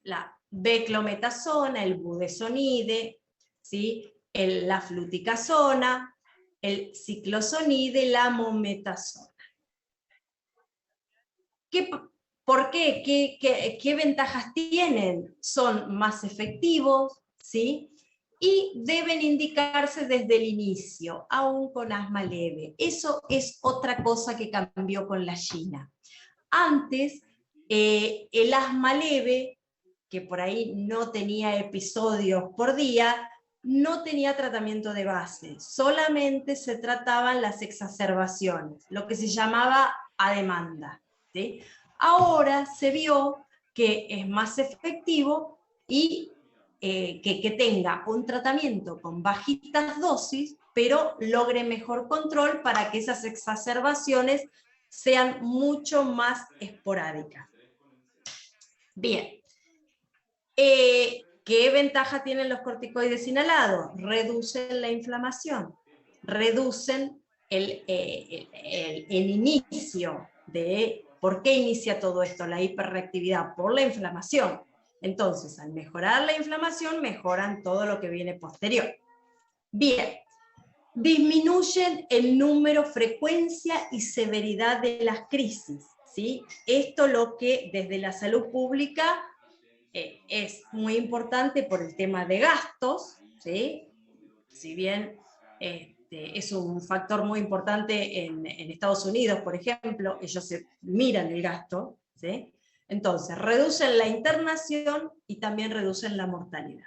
la beclometasona, el budesonide, ¿sí?, la fluticasona, el ciclosonide, la mometasona. ¿Por qué? ¿Qué ventajas tienen? Son más efectivos, ¿sí?, y deben indicarse desde el inicio, aún con asma leve. Eso es otra cosa que cambió con la GINA. Antes, el asma leve, que por ahí no tenía episodios por día, no tenía tratamiento de base, solamente se trataban las exacerbaciones, lo que se llamaba a demanda, ¿sí? Ahora se vio que es más efectivo y que tenga un tratamiento con bajitas dosis, pero logre mejor control para que esas exacerbaciones sean mucho más esporádicas. Bien. ¿Qué ventaja tienen los corticoides inhalados? Reducen la inflamación, reducen el inicio de... ¿Por qué inicia todo esto? La hiperreactividad, por la inflamación. Entonces, al mejorar la inflamación, mejoran todo lo que viene posterior. Bien, disminuyen el número, frecuencia y severidad de las crisis, ¿sí? Esto lo que desde la salud pública es muy importante por el tema de gastos, ¿sí? Si bien es un factor muy importante en Estados Unidos, por ejemplo, ellos se miran el gasto, ¿sí? Entonces, reducen la internación y también reducen la mortalidad.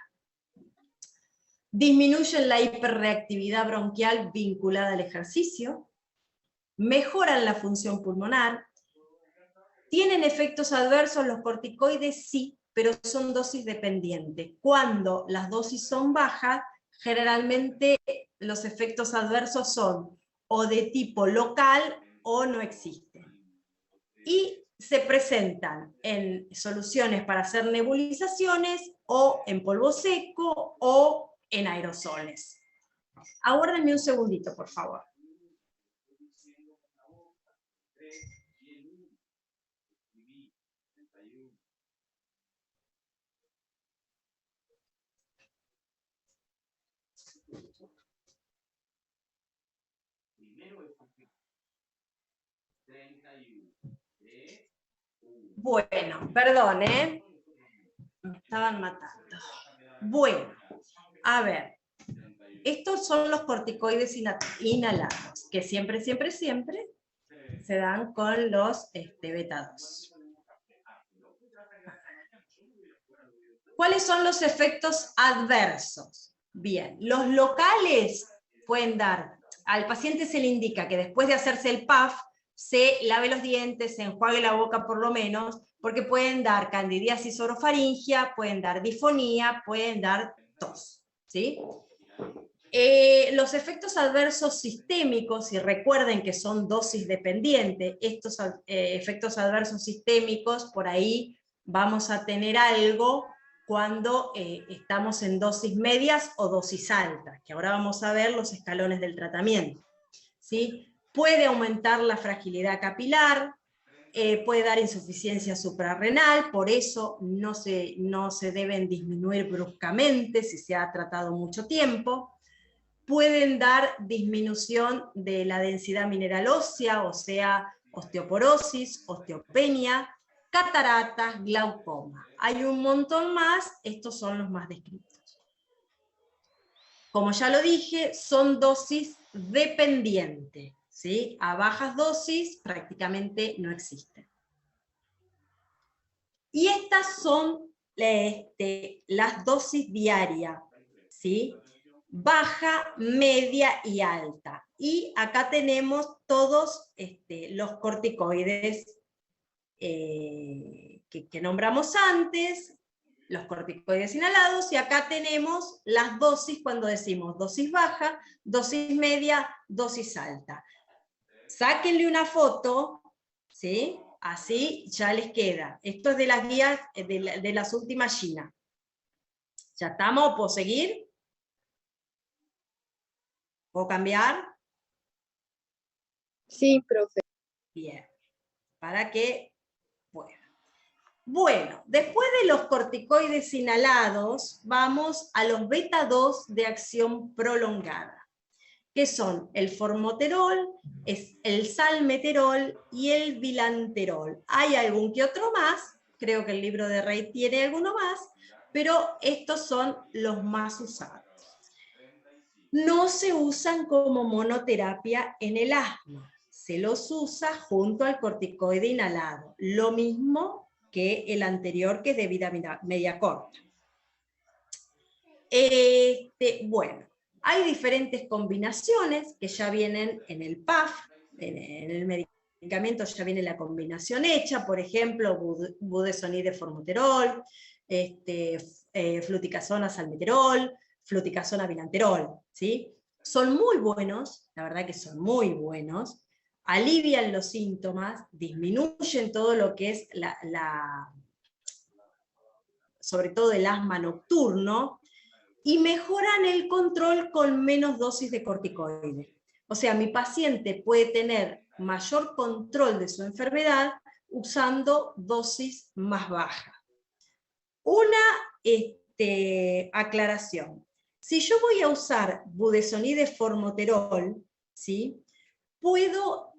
Disminuyen la hiperreactividad bronquial vinculada al ejercicio, mejoran la función pulmonar, tienen efectos adversos los corticoides, sí, pero son dosis dependientes. Cuando las dosis son bajas, generalmente los efectos adversos son o de tipo local o no existen. Y se presentan en soluciones para hacer nebulizaciones, o en polvo seco, o en aerosoles. Aguárdenme un segundito, por favor. Bueno, perdón, ¿eh? Me estaban matando. Bueno, a ver. Estos son los corticoides inhalados, que siempre se dan con los beta 2. ¿Cuáles son los efectos adversos? Bien, los locales pueden dar, al paciente se le indica que después de hacerse el PAF, se lave los dientes, se enjuague la boca por lo menos, porque pueden dar candidiasis orofaringia, pueden dar difonía, pueden dar tos, ¿sí? Los efectos adversos sistémicos, y recuerden que son dosis dependientes, estos efectos adversos sistémicos, por ahí vamos a tener algo cuando estamos en dosis medias o dosis altas, que ahora vamos a ver los escalones del tratamiento, ¿sí? Puede aumentar la fragilidad capilar, puede dar insuficiencia suprarrenal, por eso no se deben disminuir bruscamente si se ha tratado mucho tiempo. Pueden dar disminución de la densidad mineral ósea, o sea, osteoporosis, osteopenia, cataratas, glaucoma. Hay un montón más, estos son los más descritos. Como ya lo dije, son dosis dependientes, ¿sí? A bajas dosis prácticamente no existen. Y estas son las dosis diarias, ¿sí? Baja, media y alta. Y acá tenemos todos los corticoides que nombramos antes, los corticoides inhalados, y acá tenemos las dosis cuando decimos dosis baja, dosis media, dosis alta. Sáquenle una foto, ¿sí? Así ya les queda. Esto es de las guías de las últimas China. ¿Ya estamos? ¿Puedo seguir? ¿Puedo cambiar? Sí, profe. Bien. Para que pueda. Bueno, después de los corticoides inhalados, vamos a los beta 2 de acción prolongada, que son el formoterol, el salmeterol y el bilanterol. Hay algún que otro más, creo que el libro de Rey tiene alguno más, pero estos son los más usados. No se usan como monoterapia en el asma, se los usa junto al corticoide inhalado, lo mismo que el anterior, que es de vida media corta. Bueno, hay diferentes combinaciones que ya vienen en el PAF, en el medicamento ya viene la combinación hecha, por ejemplo, budesonide formoterol, fluticasona salmeterol, fluticasona bilanterol, ¿sí? Son muy buenos, la verdad que son muy buenos, alivian los síntomas, disminuyen todo lo que es sobre todo el asma nocturno, y mejoran el control con menos dosis de corticoides. O sea, mi paciente puede tener mayor control de su enfermedad usando dosis más bajas. Una aclaración. Si yo voy a usar budesonide-formoterol, ¿sí?, puedo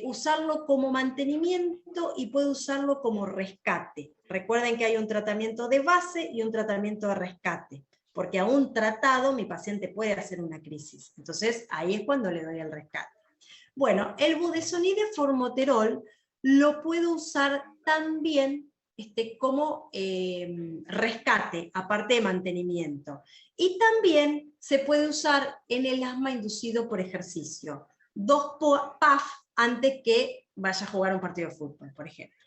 usarlo como mantenimiento y puedo usarlo como rescate. Recuerden que hay un tratamiento de base y un tratamiento de rescate, porque a un tratado mi paciente puede hacer una crisis. Entonces ahí es cuando le doy el rescate. Bueno, el budesonide-formoterol lo puedo usar también como rescate, aparte de mantenimiento. Y también se puede usar en el asma inducido por ejercicio. 2 puff antes que vaya a jugar un partido de fútbol, por ejemplo.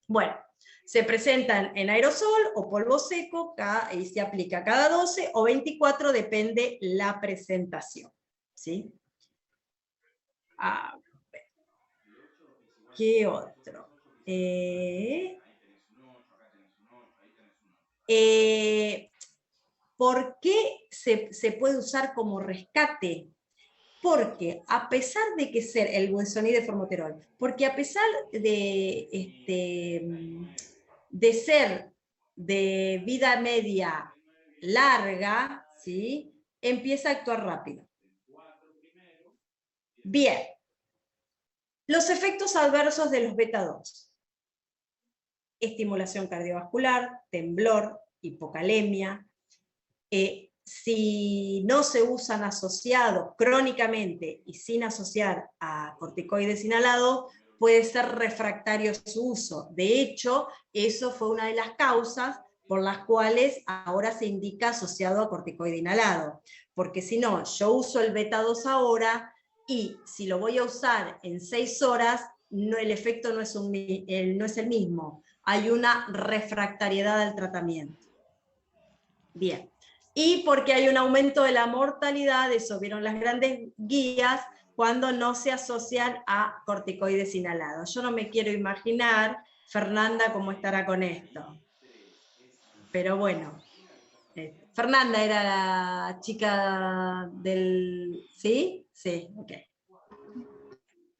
Bueno, se presentan en aerosol o polvo seco y se aplica cada 12 o 24, depende la presentación, ¿sí? A ver. ¿Qué otro? ¿Por qué se puede usar como rescate? Porque a pesar de que ser el budesonide-formoterol, porque a pesar de ser de vida media larga, ¿sí?, empieza a actuar rápido. Bien. Los efectos adversos de los beta-2. Estimulación cardiovascular, temblor, hipocalemia. Si no se usan asociados crónicamente y sin asociar a corticoides inhalados, puede ser refractario su uso. De hecho, eso fue una de las causas por las cuales ahora se indica asociado a corticoide inhalado. Porque si no, yo uso el beta-2 ahora, y si lo voy a usar en 6 horas, el efecto no es el mismo. Hay una refractariedad al tratamiento. Bien. Y porque hay un aumento de la mortalidad, eso vieron las grandes guías, cuando no se asocian a corticoides inhalados. Yo no me quiero imaginar, Fernanda, cómo estará con esto. Pero bueno, Fernanda era la chica del... ¿Sí? Sí, ok.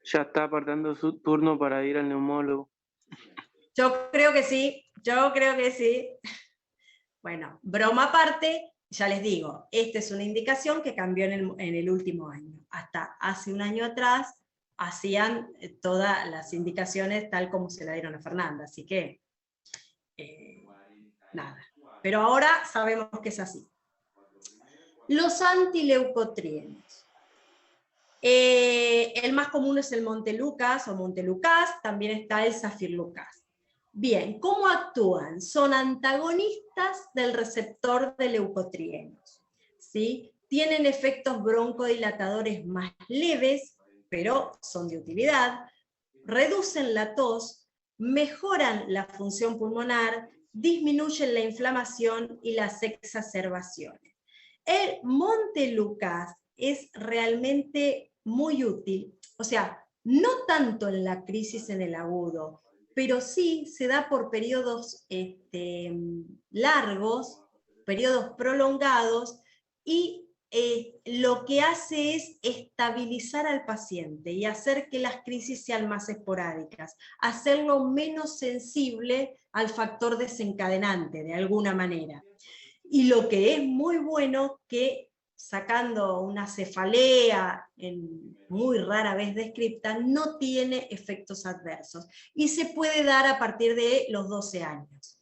Ya está apartando su turno para ir al neumólogo. Yo creo que sí, yo creo que sí. Bueno, broma aparte, ya les digo, esta es una indicación que cambió en el último año. Hasta hace un año atrás hacían todas las indicaciones tal como se la dieron a Fernanda, así que nada. Pero ahora sabemos que es así. Los antileucotrienos. El más común es el Montelukast o Montelukast, también está el Zafirlukast. Bien, ¿cómo actúan? Son antagonistas del receptor de leucotrienos, ¿sí? Tienen efectos broncodilatadores más leves, pero son de utilidad, reducen la tos, mejoran la función pulmonar, disminuyen la inflamación y las exacerbaciones. El Montelukast es realmente muy útil, o sea, no tanto en la crisis en el agudo, pero sí se da por periodos largos, periodos prolongados, y lo que hace es estabilizar al paciente y hacer que las crisis sean más esporádicas, hacerlo menos sensible al factor desencadenante, de alguna manera. Y lo que es muy bueno, que sacando una cefalea muy rara vez descripta, no tiene efectos adversos y se puede dar a partir de los 12 años.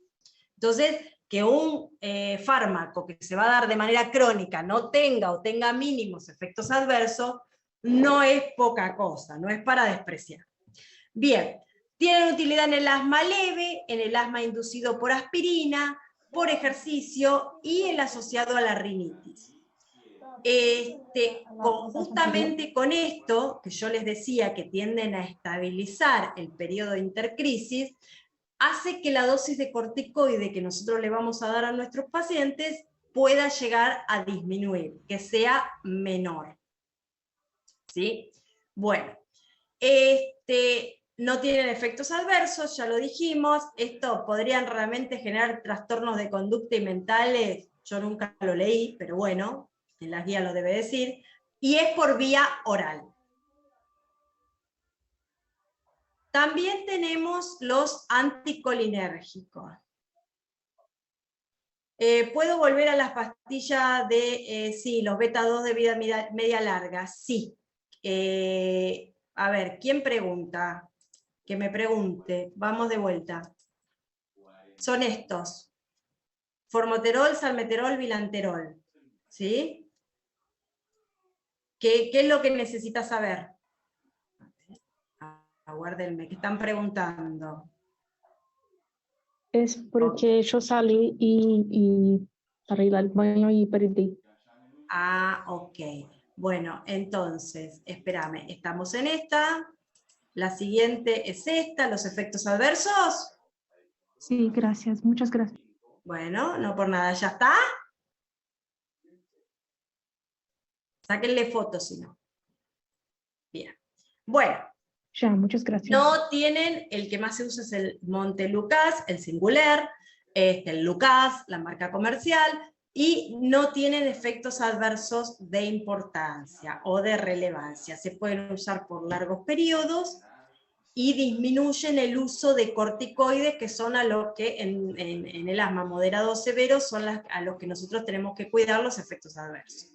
Entonces, que un fármaco que se va a dar de manera crónica no tenga o tenga mínimos efectos adversos, no es poca cosa, no es para despreciar. Bien, tienen utilidad en el asma leve, en el asma inducido por aspirina, por ejercicio y el asociado a la rinitis. Justamente con esto, que yo les decía que tienden a estabilizar el periodo de intercrisis, hace que la dosis de corticoide que nosotros le vamos a dar a nuestros pacientes pueda llegar a disminuir, que sea menor. ¿Sí? Bueno, no tienen efectos adversos, ya lo dijimos. Esto podrían realmente generar trastornos de conducta y mentales. Yo nunca lo leí, pero bueno, en las guías lo debe decir. Y es por vía oral. También tenemos los anticolinérgicos. ¿Puedo volver a las pastillas de, sí, los beta-2 de vida media larga? Sí. A ver, ¿quién pregunta? Que me pregunte. Vamos de vuelta. Son estos. Formoterol, salmeterol, bilanterol. ¿Sí? ¿Qué es lo que necesitas saber? Aguárdenme, que están preguntando. Es porque yo salí y para ir al baño y perdí. Ah, ok. Bueno, entonces, espérame, estamos en esta. La siguiente es esta, los efectos adversos. Sí, gracias, muchas gracias. Bueno, no por nada, ¿ya está? Sáquenle fotos si no. Bien. Bueno. Ya, muchas gracias. No tienen, el que más se usa es el Montelukast, el singular, el Lucas, la marca comercial, y no tienen efectos adversos de importancia o de relevancia. Se pueden usar por largos periodos y disminuyen el uso de corticoides, que son a los que en el asma moderado o severo son a los que nosotros tenemos que cuidar los efectos adversos.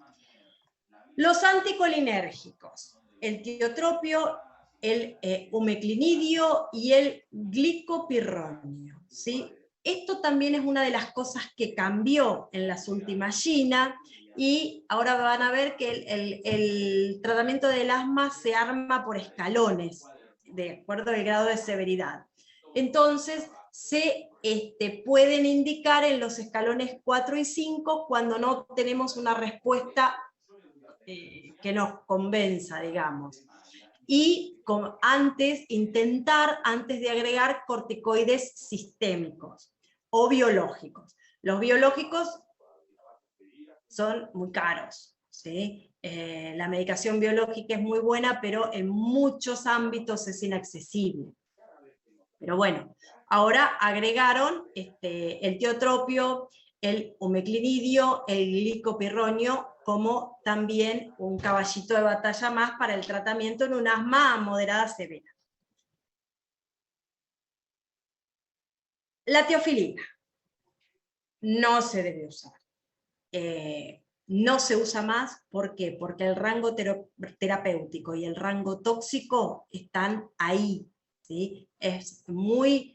Los anticolinérgicos, el tiotropio, el umeclinidio y el glicopirronio, ¿sí? Esto también es una de las cosas que cambió en las últimas GINA, y ahora van a ver que el tratamiento del asma se arma por escalones, de acuerdo al grado de severidad. Entonces, se pueden indicar en los escalones 4 y 5 cuando no tenemos una respuesta que nos convenza, digamos. Y intentar, antes de agregar, corticoides sistémicos o biológicos. Los biológicos son muy caros, ¿sí? La medicación biológica es muy buena, pero en muchos ámbitos es inaccesible. Pero bueno, ahora agregaron el tiotropio, el umeclinidio, el glicopirronio, como también un caballito de batalla más para el tratamiento en un asma moderada severa. La teofilina no se debe usar. No se usa más, ¿por qué? Porque el rango terapéutico y el rango tóxico están ahí, ¿sí? Es muy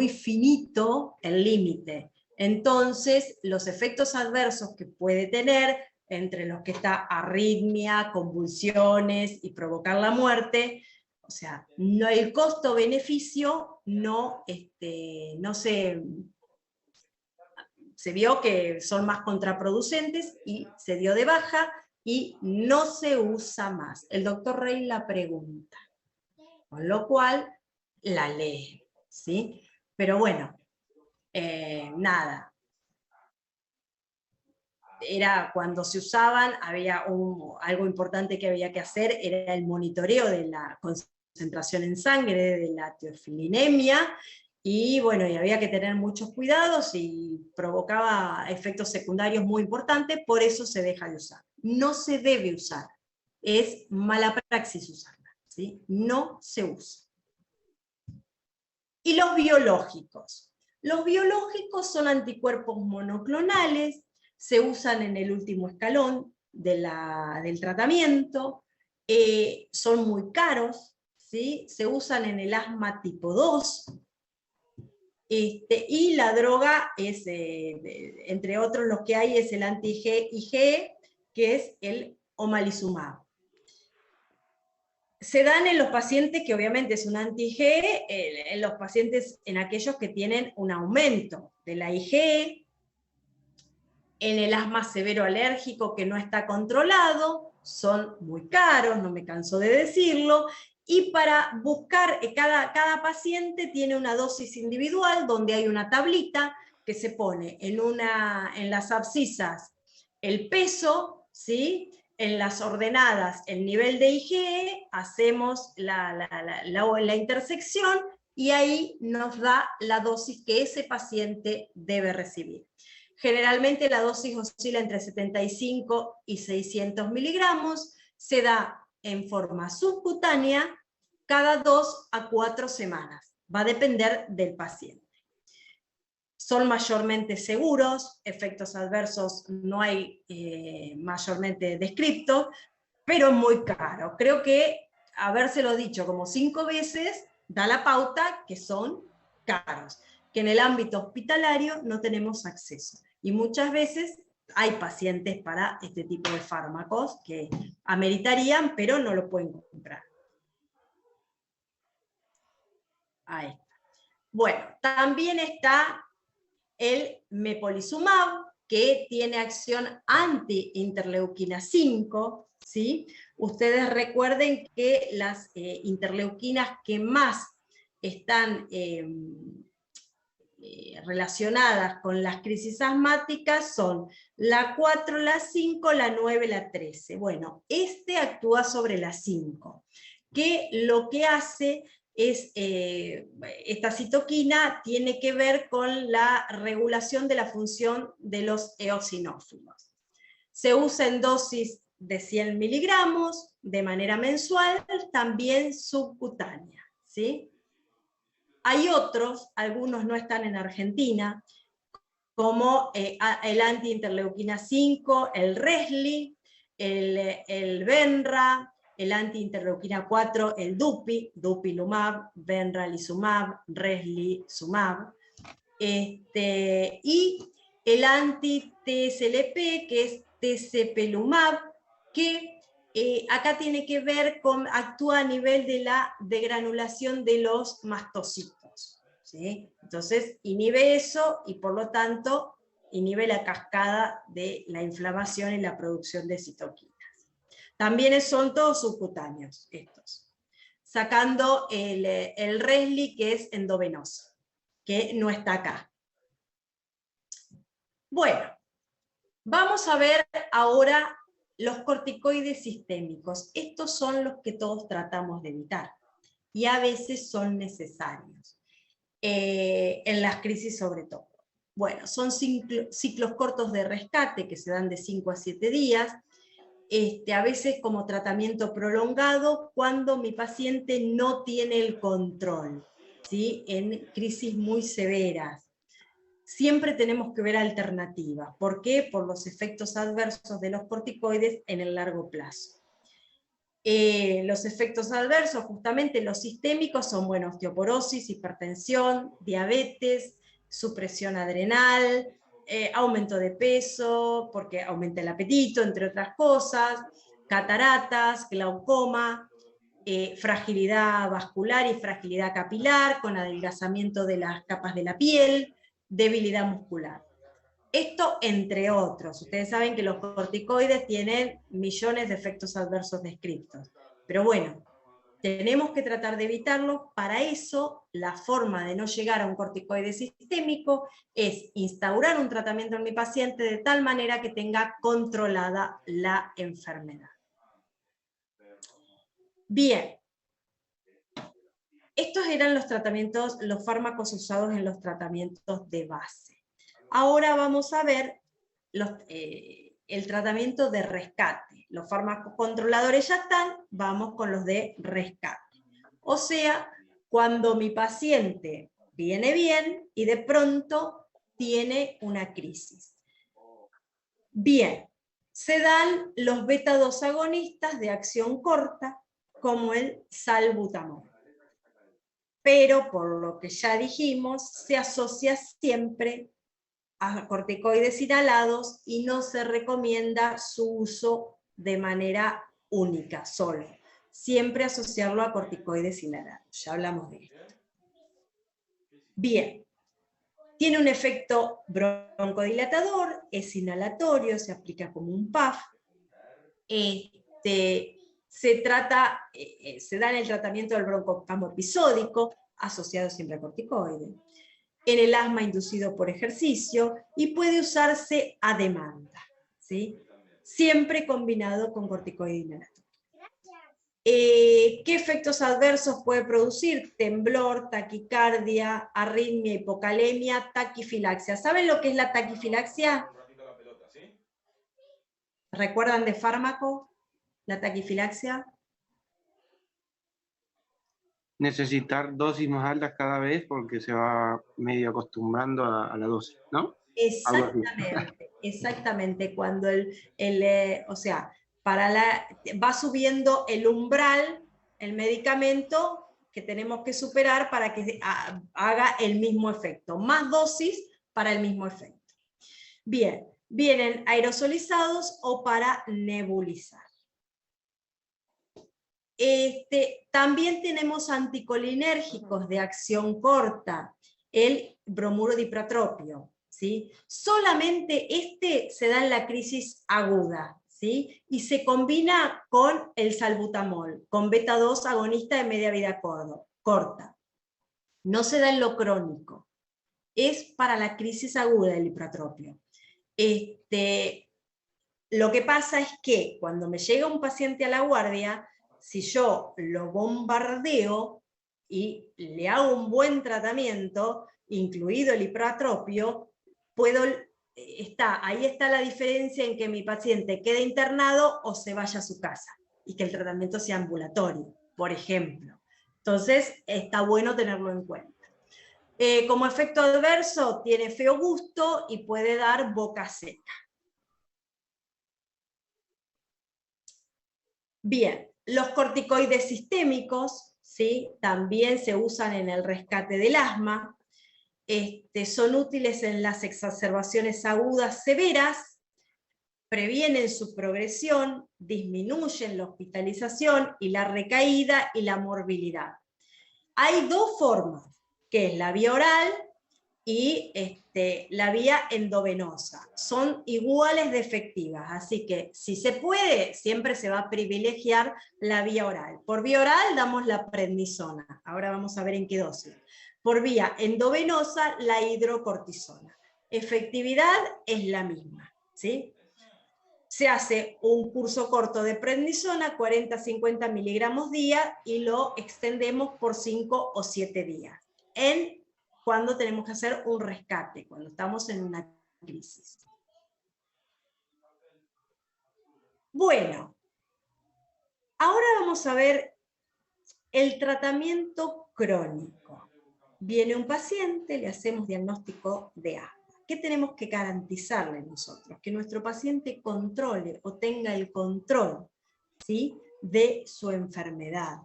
finito el límite. Entonces, los efectos adversos que puede tener, entre los que está arritmia, convulsiones y provocar la muerte, o sea, no, el costo-beneficio no se vio que son más contraproducentes y se dio de baja y no se usa más. El doctor Rey la pregunta, con lo cual la lee, ¿sí? Pero bueno, nada. Era cuando se usaban, había algo importante que había que hacer, era el monitoreo de la concentración en sangre, de la teofilinemia, y bueno, y había que tener muchos cuidados y provocaba efectos secundarios muy importantes, por eso se deja de usar. No se debe usar, es mala praxis usarla, ¿sí? No se usa. Y los biológicos. Los biológicos son anticuerpos monoclonales, se usan en el último escalón del tratamiento, son muy caros, ¿sí? Se usan en el asma tipo 2, y la droga es, entre otros los que hay, es el anti-IgE, que es el omalizumab. Se dan en los pacientes, que obviamente es un anti-IgE, en los pacientes, en aquellos que tienen un aumento de la IgE, en el asma severo alérgico que no está controlado, son muy caros, no me canso de decirlo, Y para buscar, cada paciente tiene una dosis individual donde hay una tablita que se pone en las abscisas el peso, ¿sí? En las ordenadas el nivel de IgE, hacemos la intersección y ahí nos da la dosis que ese paciente debe recibir. Generalmente la dosis oscila entre 75 y 600 miligramos, se da en forma subcutánea cada 2 a 4 semanas. Va a depender del paciente. Son mayormente seguros, efectos adversos no hay mayormente descriptos, pero muy caro. Creo que habérselo dicho como 5 veces da la pauta que son caros, que en el ámbito hospitalario no tenemos acceso. Y muchas veces hay pacientes para este tipo de fármacos que ameritarían, pero no lo pueden comprar. Ahí está. Bueno, también está el mepolizumab, que tiene acción anti-interleuquina 5, ¿sí? Ustedes recuerden que las interleuquinas que más están relacionadas con las crisis asmáticas son la 4, la 5, la 9, la 13. Bueno, este actúa sobre la 5, que lo que hace es, esta citoquina tiene que ver con la regulación de la función de los eosinófilos. Se usa en dosis de 100 miligramos, de manera mensual, también subcutánea, ¿sí? Hay otros, algunos no están en Argentina, como el anti-interleuquina 5, el Resli, el Benra, el anti-interleuquina 4, el Dupi, Dupilumab, Benralizumab, Resli-Sumab, y el anti-TSLP, que es TCPLumab, que acá tiene que ver con, actúa a nivel de la degranulación de los mastocitos, ¿sí? Entonces inhibe eso y por lo tanto inhibe la cascada de la inflamación y la producción de citoquinas. También son todos subcutáneos estos, sacando el Resli, que es endovenoso, que no está acá. Bueno, vamos a ver ahora los corticoides sistémicos. Estos son los que todos tratamos de evitar y a veces son necesarios, en las crisis sobre todo. Bueno, son ciclos cortos de rescate que se dan de 5 a 7 días, a veces como tratamiento prolongado cuando mi paciente no tiene el control, ¿sí? En crisis muy severas. Siempre tenemos que ver alternativas. ¿Por qué? Por los efectos adversos de los corticoides en el largo plazo. Los efectos adversos, justamente los sistémicos, son, bueno, osteoporosis, hipertensión, diabetes, supresión adrenal, aumento de peso, porque aumenta el apetito, entre otras cosas, cataratas, glaucoma, fragilidad vascular y fragilidad capilar, con adelgazamiento de las capas de la piel, debilidad muscular. Esto entre otros. Ustedes saben que los corticoides tienen millones de efectos adversos descritos. Pero bueno, tenemos que tratar de evitarlo. Para eso, la forma de no llegar a un corticoide sistémico es instaurar un tratamiento en mi paciente de tal manera que tenga controlada la enfermedad. Bien. Estos eran los tratamientos, los fármacos usados en los tratamientos de base. Ahora vamos a ver el tratamiento de rescate. Los fármacos controladores ya están, vamos con los de rescate. O sea, cuando mi paciente viene bien y de pronto tiene una crisis. Bien, se dan los beta-2 agonistas de acción corta, como el salbutamol. Pero por lo que ya dijimos, se asocia siempre a corticoides inhalados y no se recomienda su uso de manera única, solo. Siempre asociarlo a corticoides inhalados, ya hablamos de esto. Bien, tiene un efecto broncodilatador, es inhalatorio, se aplica como un puff, se da en el tratamiento del broncoespasmo episódico, asociado siempre a corticoides, en el asma inducido por ejercicio, y puede usarse a demanda, ¿sí? Siempre combinado con corticoide inhalatorio. ¿Qué efectos adversos puede producir? Temblor, taquicardia, arritmia, hipocalemia, taquifilaxia. ¿Saben lo que es la taquifilaxia? ¿Recuerdan de fármaco la taquifilaxia? Necesitar dosis más altas cada vez porque se va medio acostumbrando a la dosis, ¿no? Exactamente, exactamente. Cuando o sea, va subiendo el umbral, el medicamento que tenemos que superar para que haga el mismo efecto. Más dosis para el mismo efecto. Bien, vienen aerosolizados o para nebulizar. También tenemos anticolinérgicos de acción corta, el bromuro dipratropio, ¿sí? Solamente se da en la crisis aguda, ¿sí? Y se combina con el salbutamol, con beta 2 agonista de media vida corta. No se da en lo crónico, es para la crisis aguda del dipratropio. Lo que pasa es que cuando me llega un paciente a la guardia, si yo lo bombardeo y le hago un buen tratamiento, incluido el hipratropio, ahí está la diferencia en que mi paciente quede internado o se vaya a su casa, y que el tratamiento sea ambulatorio, por ejemplo. Entonces, está bueno tenerlo en cuenta. Como efecto adverso, tiene feo gusto y puede dar boca seca. Bien, los corticoides sistémicos, ¿sí? También se usan en el rescate del asma. Son útiles en las exacerbaciones agudas severas, previenen su progresión, disminuyen la hospitalización y la recaída y la morbilidad. Hay dos formas, que es la vía oral y la vía endovenosa. Son iguales de efectivas, así que si se puede, siempre se va a privilegiar la vía oral. Por vía oral damos la prednisona, ahora vamos a ver en qué dosis. Por vía endovenosa, la hidrocortisona. Efectividad es la misma, ¿sí? Se hace un curso corto de prednisona, 40-50 miligramos día, y lo extendemos por 5 o 7 días. Cuando tenemos que hacer un rescate, cuando estamos en una crisis. Bueno, ahora vamos a ver el tratamiento crónico. Viene un paciente, le hacemos diagnóstico de asma. ¿Qué tenemos que garantizarle nosotros? Que nuestro paciente controle o tenga el control, ¿sí?, de su enfermedad.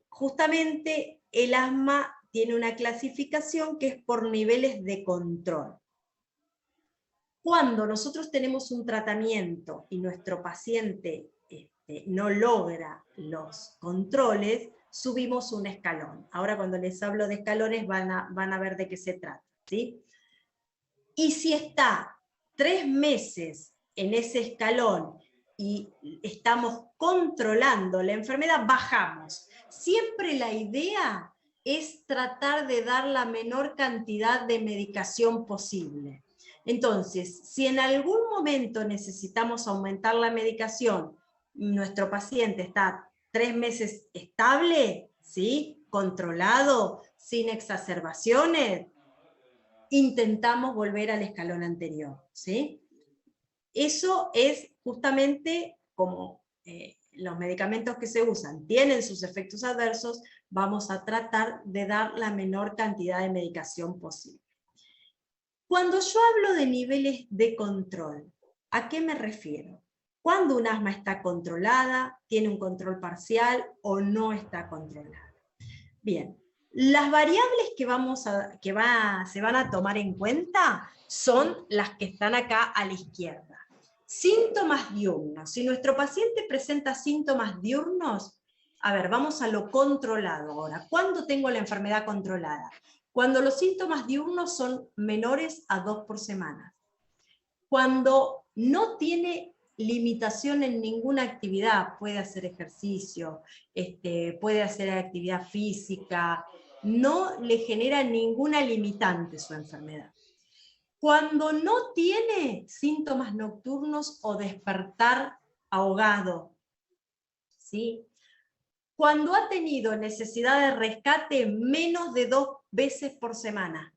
Justamente el asma tiene una clasificación que es por niveles de control. Cuando nosotros tenemos un tratamiento y nuestro paciente no logra los controles, subimos un escalón. Ahora cuando les hablo de escalones van a ver de qué se trata, ¿sí? Y si está 3 meses en ese escalón y estamos controlando la enfermedad, bajamos. Siempre la idea es tratar de dar la menor cantidad de medicación posible. Entonces, si en algún momento necesitamos aumentar la medicación, nuestro paciente está 3 meses estable, ¿sí?, controlado, sin exacerbaciones, intentamos volver al escalón anterior, ¿sí? Eso es justamente como los medicamentos que se usan tienen sus efectos adversos, vamos a tratar de dar la menor cantidad de medicación posible. Cuando yo hablo de niveles de control, ¿a qué me refiero? Cuando un asma está controlada, tiene un control parcial o no está controlada. Bien, las variables se van a tomar en cuenta son las que están acá a la izquierda. Síntomas diurnos. Si nuestro paciente presenta síntomas diurnos, a ver, vamos a lo controlado ahora. ¿Cuándo tengo la enfermedad controlada? Cuando los síntomas diurnos son menores a 2 por semana. Cuando no tiene limitación en ninguna actividad, puede hacer ejercicio, puede hacer actividad física, no le genera ninguna limitante su enfermedad. Cuando no tiene síntomas nocturnos o despertar ahogado, ¿sí? Cuando ha tenido necesidad de rescate menos de 2 veces por semana.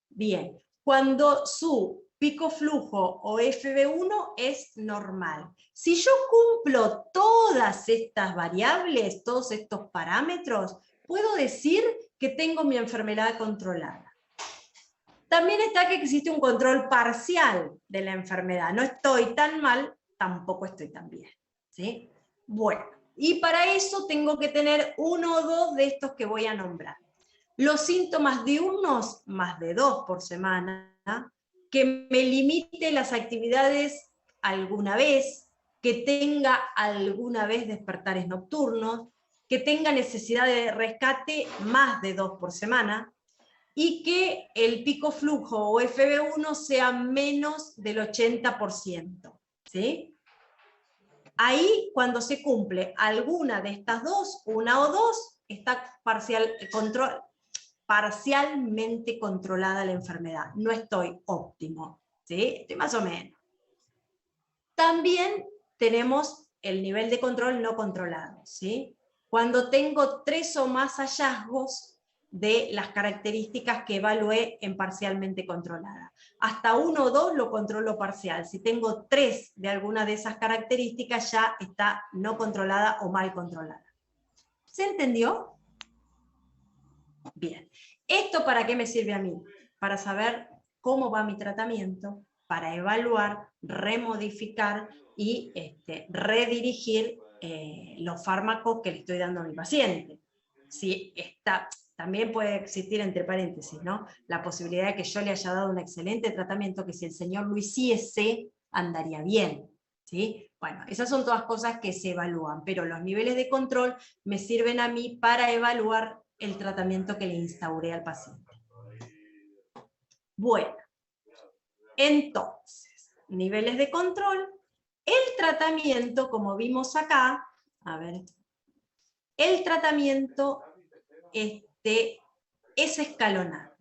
Bien, cuando su pico flujo o FB1 es normal. Si yo cumplo todas estas variables, todos estos parámetros, puedo decir que tengo mi enfermedad controlada. También está que existe un control parcial de la enfermedad. No estoy tan mal, tampoco estoy tan bien, ¿sí? Bueno, y para eso tengo que tener 1 o 2 de estos que voy a nombrar. Los síntomas diurnos, más de 2 por semana, que me limite las actividades alguna vez, que tenga alguna vez despertares nocturnos, que tenga necesidad de rescate más de 2 por semana, y que el pico flujo o FB1 sea menos del 80%, ¿sí? Ahí, cuando se cumple alguna de estas dos, 1 o 2, está parcialmente controlada la enfermedad. No estoy óptimo, ¿sí? Estoy más o menos. También tenemos el nivel de control no controlado, ¿sí? Cuando tengo 3 o más hallazgos de las características que evalué en parcialmente controlada. Hasta 1 o 2 lo controlo parcial. Si tengo 3 de alguna de esas características, ya está no controlada o mal controlada. ¿Se entendió? Bien. ¿Esto para qué me sirve a mí? Para saber cómo va mi tratamiento, para evaluar, remodificar y redirigir los fármacos que le estoy dando a mi paciente. Si está... También puede existir, entre paréntesis, ¿no?, la posibilidad de que yo le haya dado un excelente tratamiento, que si el señor lo hiciese, andaría bien, ¿sí? Bueno, esas son todas cosas que se evalúan, pero los niveles de control me sirven a mí para evaluar el tratamiento que le instauré al paciente. Bueno, entonces, niveles de control. El tratamiento, como vimos acá, a ver, el tratamiento es escalonado.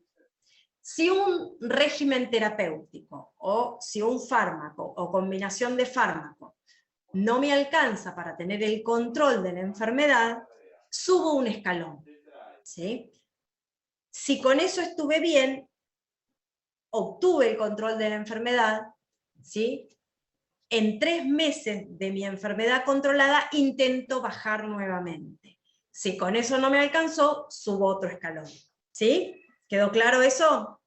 Si un régimen terapéutico o si un fármaco o combinación de fármacos no me alcanza para tener el control de la enfermedad, subo un escalón, ¿sí? Si con eso estuve bien, obtuve el control de la enfermedad, ¿sí?, en 3 meses de mi enfermedad controlada intento bajar nuevamente. Si con eso no me alcanzó, subo otro escalón. ¿Sí? ¿Quedó claro eso?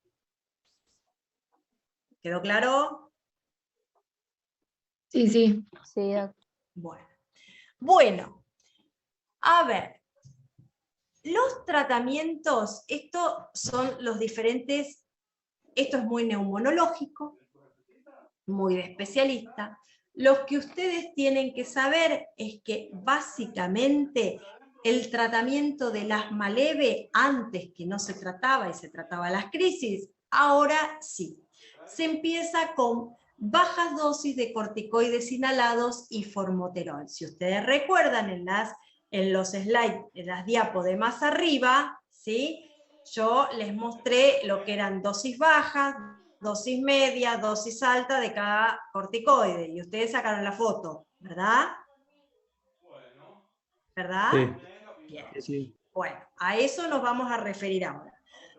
¿Quedó claro? Sí, sí. Sí, Bueno, a ver. Los tratamientos, estos son los diferentes, esto es muy neumonológico, muy de especialista. Lo que ustedes tienen que saber es que básicamente el tratamiento del asma leve, antes que no se trataba y se trataba las crisis, ahora sí. Se empieza con bajas dosis de corticoides inhalados y formoterol. Si ustedes recuerdan en los slides, en las diapos de más arriba, ¿sí?, yo les mostré lo que eran dosis bajas, dosis media, dosis alta de cada corticoide, y ustedes sacaron la foto, ¿verdad? ¿Verdad? Sí. Bien. Sí. Bueno, a eso nos vamos a referir ahora.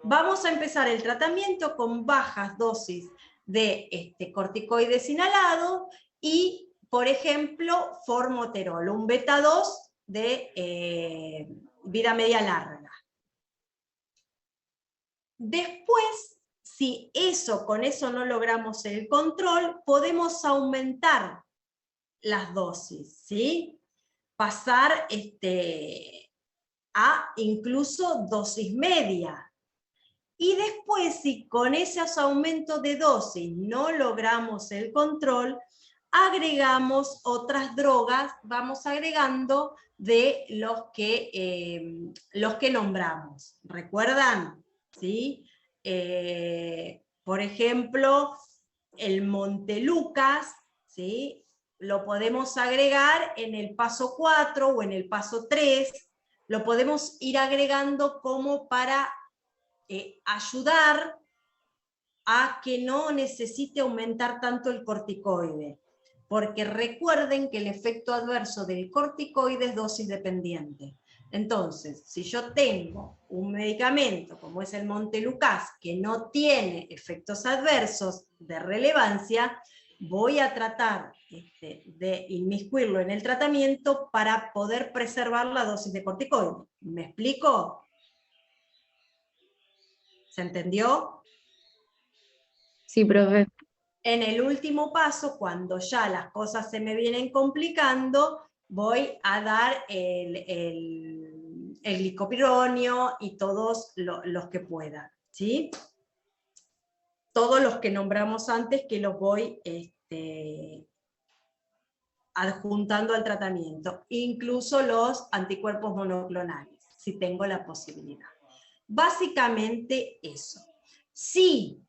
Vamos a empezar el tratamiento con bajas dosis de corticoides inhalados y, por ejemplo, formoterol, un beta 2 de vida media larga. Después, si con eso no logramos el control, podemos aumentar las dosis, ¿sí? Pasar a incluso dosis media. Y después, si con esos aumentos de dosis no logramos el control, agregamos otras drogas, vamos agregando de los que nombramos. ¿Recuerdan? ¿Sí? Por ejemplo, el Montelukast, ¿sí? Lo podemos agregar en el paso 4 o en el paso 3, lo podemos ir agregando como para ayudar a que no necesite aumentar tanto el corticoide. Porque recuerden que el efecto adverso del corticoide es dosis dependiente. Entonces, si yo tengo un medicamento como es el Montelukast que no tiene efectos adversos de relevancia, voy a tratar de inmiscuirlo en el tratamiento para poder preservar la dosis de corticoide. ¿Me explico? ¿Se entendió? Sí, profe. En el último paso, cuando ya las cosas se me vienen complicando, voy a dar el glicopironio y todos los que pueda, ¿sí? Todos los que nombramos antes que los voy adjuntando al tratamiento, incluso los anticuerpos monoclonales, si tengo la posibilidad. Básicamente eso. Sí.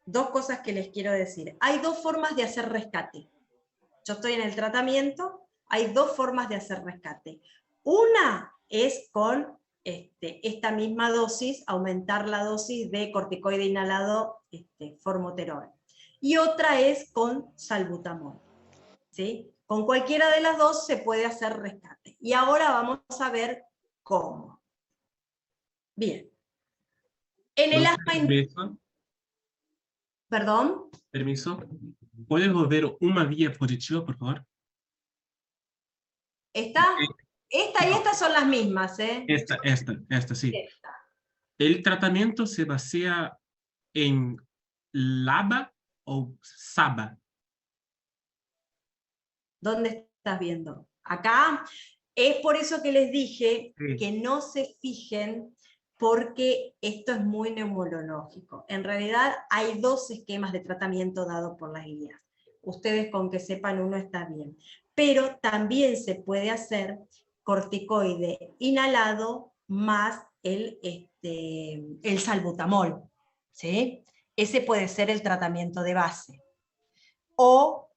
Dos cosas que les quiero decir. Hay dos formas de hacer rescate. Yo estoy en el tratamiento, hay dos formas de hacer rescate. Una es con esta misma dosis, aumentar la dosis de corticoide inhalado formoterol. Y otra es con salbutamol, ¿sí? Con cualquiera de las dos se puede hacer rescate. Y ahora vamos a ver cómo. Bien. En el asma... ¿Perdón? Permiso. ¿Puedes volver una diapositiva, por favor? ¿Esta? Esta y esta son las mismas, ¿eh? Esta, sí. Esta. ¿El tratamiento se basea en LABA o SABA? ¿Dónde estás viendo? Acá. Es por eso que les dije que no se fijen, porque esto es muy neumológico. En realidad hay dos esquemas de tratamiento dados por las guías. Ustedes con que sepan uno está bien. Pero también se puede hacer corticoide inhalado más el salbutamol, ¿sí? Ese puede ser el tratamiento de base. O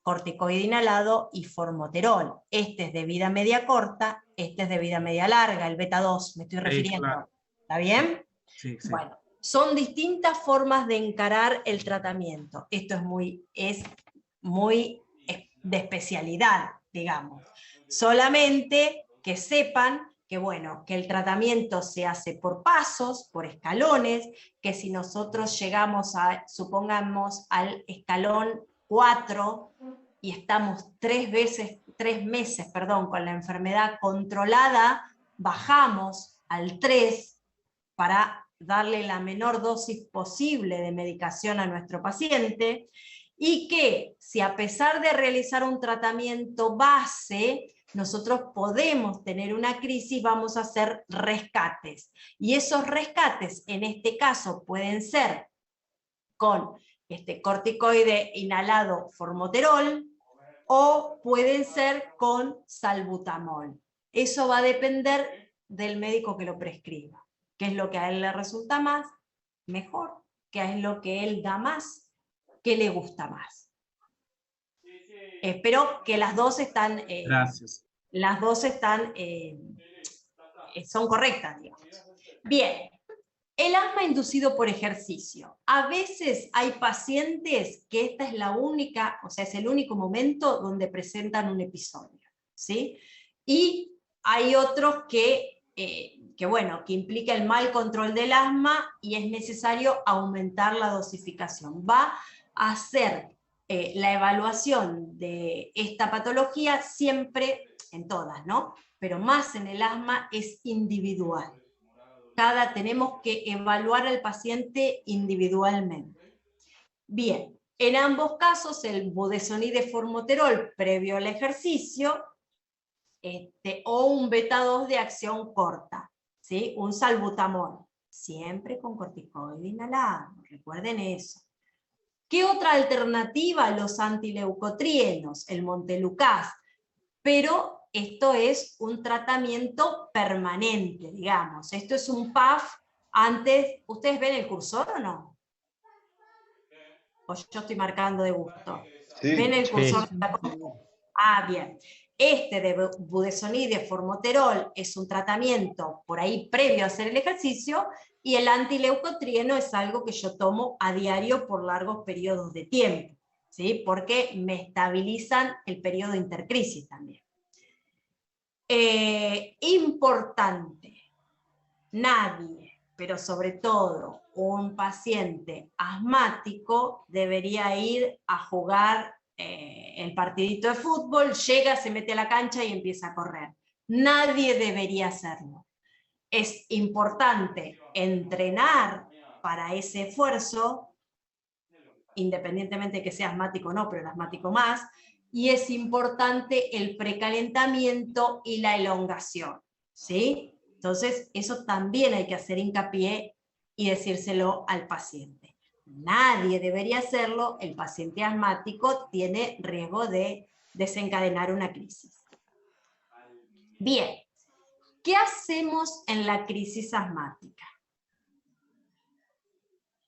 corticoide inhalado y formoterol. Este es de vida media corta, este es de vida media larga, el beta 2, me estoy refiriendo. Claro. ¿Está bien? Sí, sí. Bueno, son distintas formas de encarar el tratamiento. Esto es muy de especialidad, digamos. Solamente que sepan que, bueno, que el tratamiento se hace por pasos, por escalones, que si nosotros llegamos supongamos, al escalón 4 y estamos 3 meses con la enfermedad controlada, bajamos al 3 para darle la menor dosis posible de medicación a nuestro paciente, y que si a pesar de realizar un tratamiento base, nosotros podemos tener una crisis, vamos a hacer rescates. Y esos rescates, en este caso, pueden ser con corticoide inhalado formoterol, o pueden ser con salbutamol. Eso va a depender del médico que lo prescriba. ¿Qué es lo que a él le resulta más? Mejor. ¿Qué es lo que él da más? ¿Qué le gusta más? Espero que las dos están... Gracias. Las dos están... son correctas, digamos. Bien. El asma inducido por ejercicio. A veces hay pacientes que esta es la única, o sea, es el único momento donde presentan un episodio, ¿sí? Y hay otros que implica el mal control del asma y es necesario aumentar la dosificación. Va a hacer la evaluación de esta patología siempre, en todas, ¿no? Pero más en el asma es individual. Tenemos que evaluar al paciente individualmente. Bien, en ambos casos el budesonide formoterol previo al ejercicio, o un beta 2 de acción corta, ¿sí? Un salbutamol, siempre con corticoide inhalado, recuerden eso. ¿Qué otra alternativa? Los antileucotrienos, el Montelukast, pero esto es un tratamiento permanente, digamos. Esto es un PAF antes. ¿Ustedes ven el cursor o no? ¿O yo estoy marcando de gusto? ¿Ven el Sí. cursor? Ah, bien. Este de budesonide de formoterol es un tratamiento por ahí previo a hacer el ejercicio, y el antileucotrieno es algo que yo tomo a diario por largos periodos de tiempo, ¿sí? Porque me estabilizan el periodo intercrisis también. Importante, nadie, pero sobre todo un paciente asmático, debería ir a jugar el partidito de fútbol, llega, se mete a la cancha y empieza a correr. Nadie debería hacerlo. Es importante entrenar para ese esfuerzo, independientemente de que sea asmático o no, pero el asmático más, y es importante el precalentamiento y la elongación, ¿sí? Entonces, eso también hay que hacer hincapié y decírselo al paciente. Nadie debería hacerlo, el paciente asmático tiene riesgo de desencadenar una crisis. Bien, ¿qué hacemos en la crisis asmática?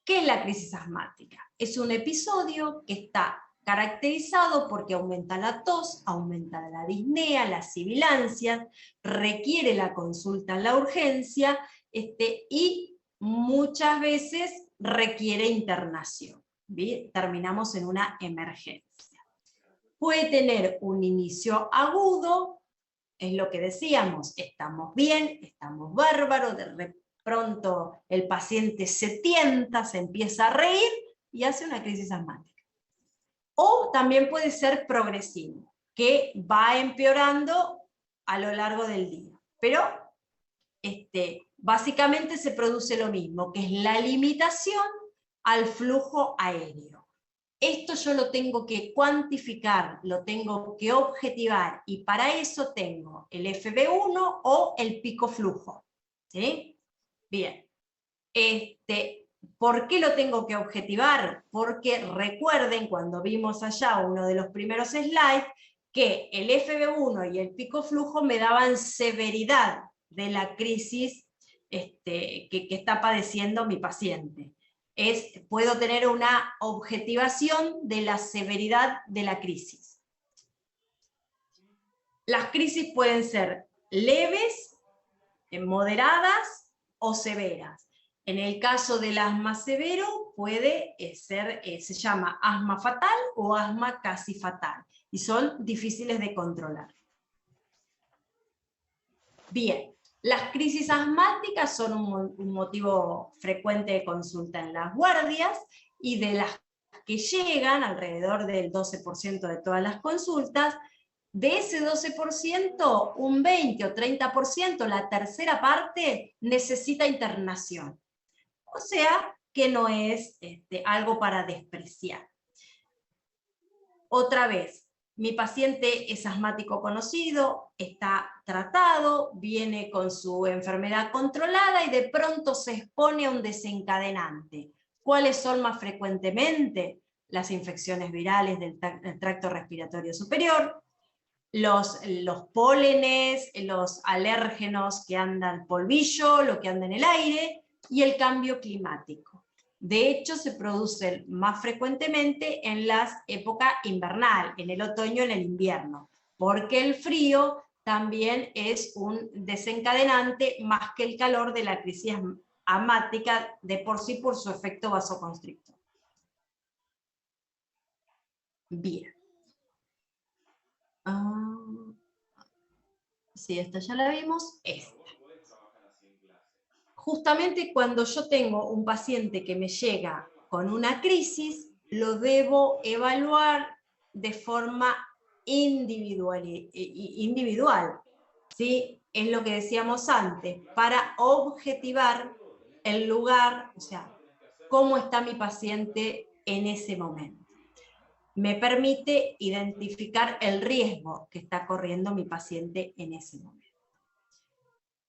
¿Qué es la crisis asmática? Es un episodio que está caracterizado porque aumenta la tos, aumenta la disnea, las sibilancias, requiere la consulta en la urgencia, y muchas veces requiere internación. ¿Bien? Terminamos en una emergencia. Puede tener un inicio agudo, es lo que decíamos, estamos bien, estamos bárbaros, de pronto el paciente se tienta, se empieza a reír y hace una crisis asmática. O también puede ser progresivo, que va empeorando a lo largo del día. Pero básicamente se produce lo mismo, que es la limitación al flujo aéreo. Esto yo lo tengo que cuantificar, lo tengo que objetivar, y para eso tengo el FB1 o el pico flujo. ¿Sí? Bien. ¿Por qué lo tengo que objetivar? Porque recuerden, cuando vimos allá uno de los primeros slides, que el FB1 y el pico flujo me daban severidad de la crisis que está padeciendo mi paciente. Puedo tener una objetivación de la severidad de la crisis. Las crisis pueden ser leves, moderadas o severas. En el caso del asma severo puede ser, se llama asma fatal o asma casi fatal, y son difíciles de controlar. Bien, las crisis asmáticas son un motivo frecuente de consulta en las guardias, y de las que llegan, alrededor del 12% de todas las consultas, de ese 12%, un 20 o 30%, la tercera parte, necesita internación. O sea, que no es algo para despreciar. Otra vez, mi paciente es asmático conocido, está tratado, viene con su enfermedad controlada y de pronto se expone a un desencadenante. ¿Cuáles son más frecuentemente? Las infecciones virales del tracto respiratorio superior, los pólenes, los alérgenos que andan polvillo, lo que anda en el aire, y el cambio climático. De hecho, se producen más frecuentemente en la época invernal, en el otoño, en el invierno, porque el frío también es un desencadenante más que el calor de la crisis asmática de por sí, por su efecto vasoconstrictor. Bien. Sí, esta ya la vimos. Esta. Justamente cuando yo tengo un paciente que me llega con una crisis, lo debo evaluar de forma individual, ¿sí? Es lo que decíamos antes, para objetivar el lugar, o sea, cómo está mi paciente en ese momento. Me permite identificar el riesgo que está corriendo mi paciente en ese momento.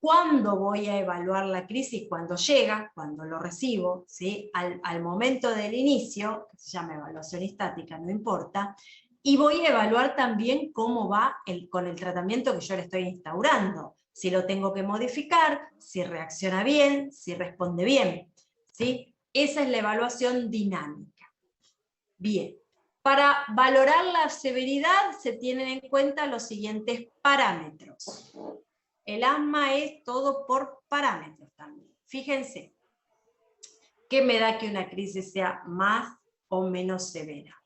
¿Cuándo voy a evaluar la crisis? Cuando llega, cuando lo recibo, ¿sí? Al momento del inicio, que se llama evaluación estática, no importa, y voy a evaluar también cómo va con el tratamiento que yo le estoy instaurando, si lo tengo que modificar, si reacciona bien, si responde bien, ¿sí? Esa es la evaluación dinámica. Bien, Para valorar la severidad se tienen en cuenta los siguientes parámetros. El asma es todo por parámetros también. Fíjense, ¿qué me da que una crisis sea más o menos severa?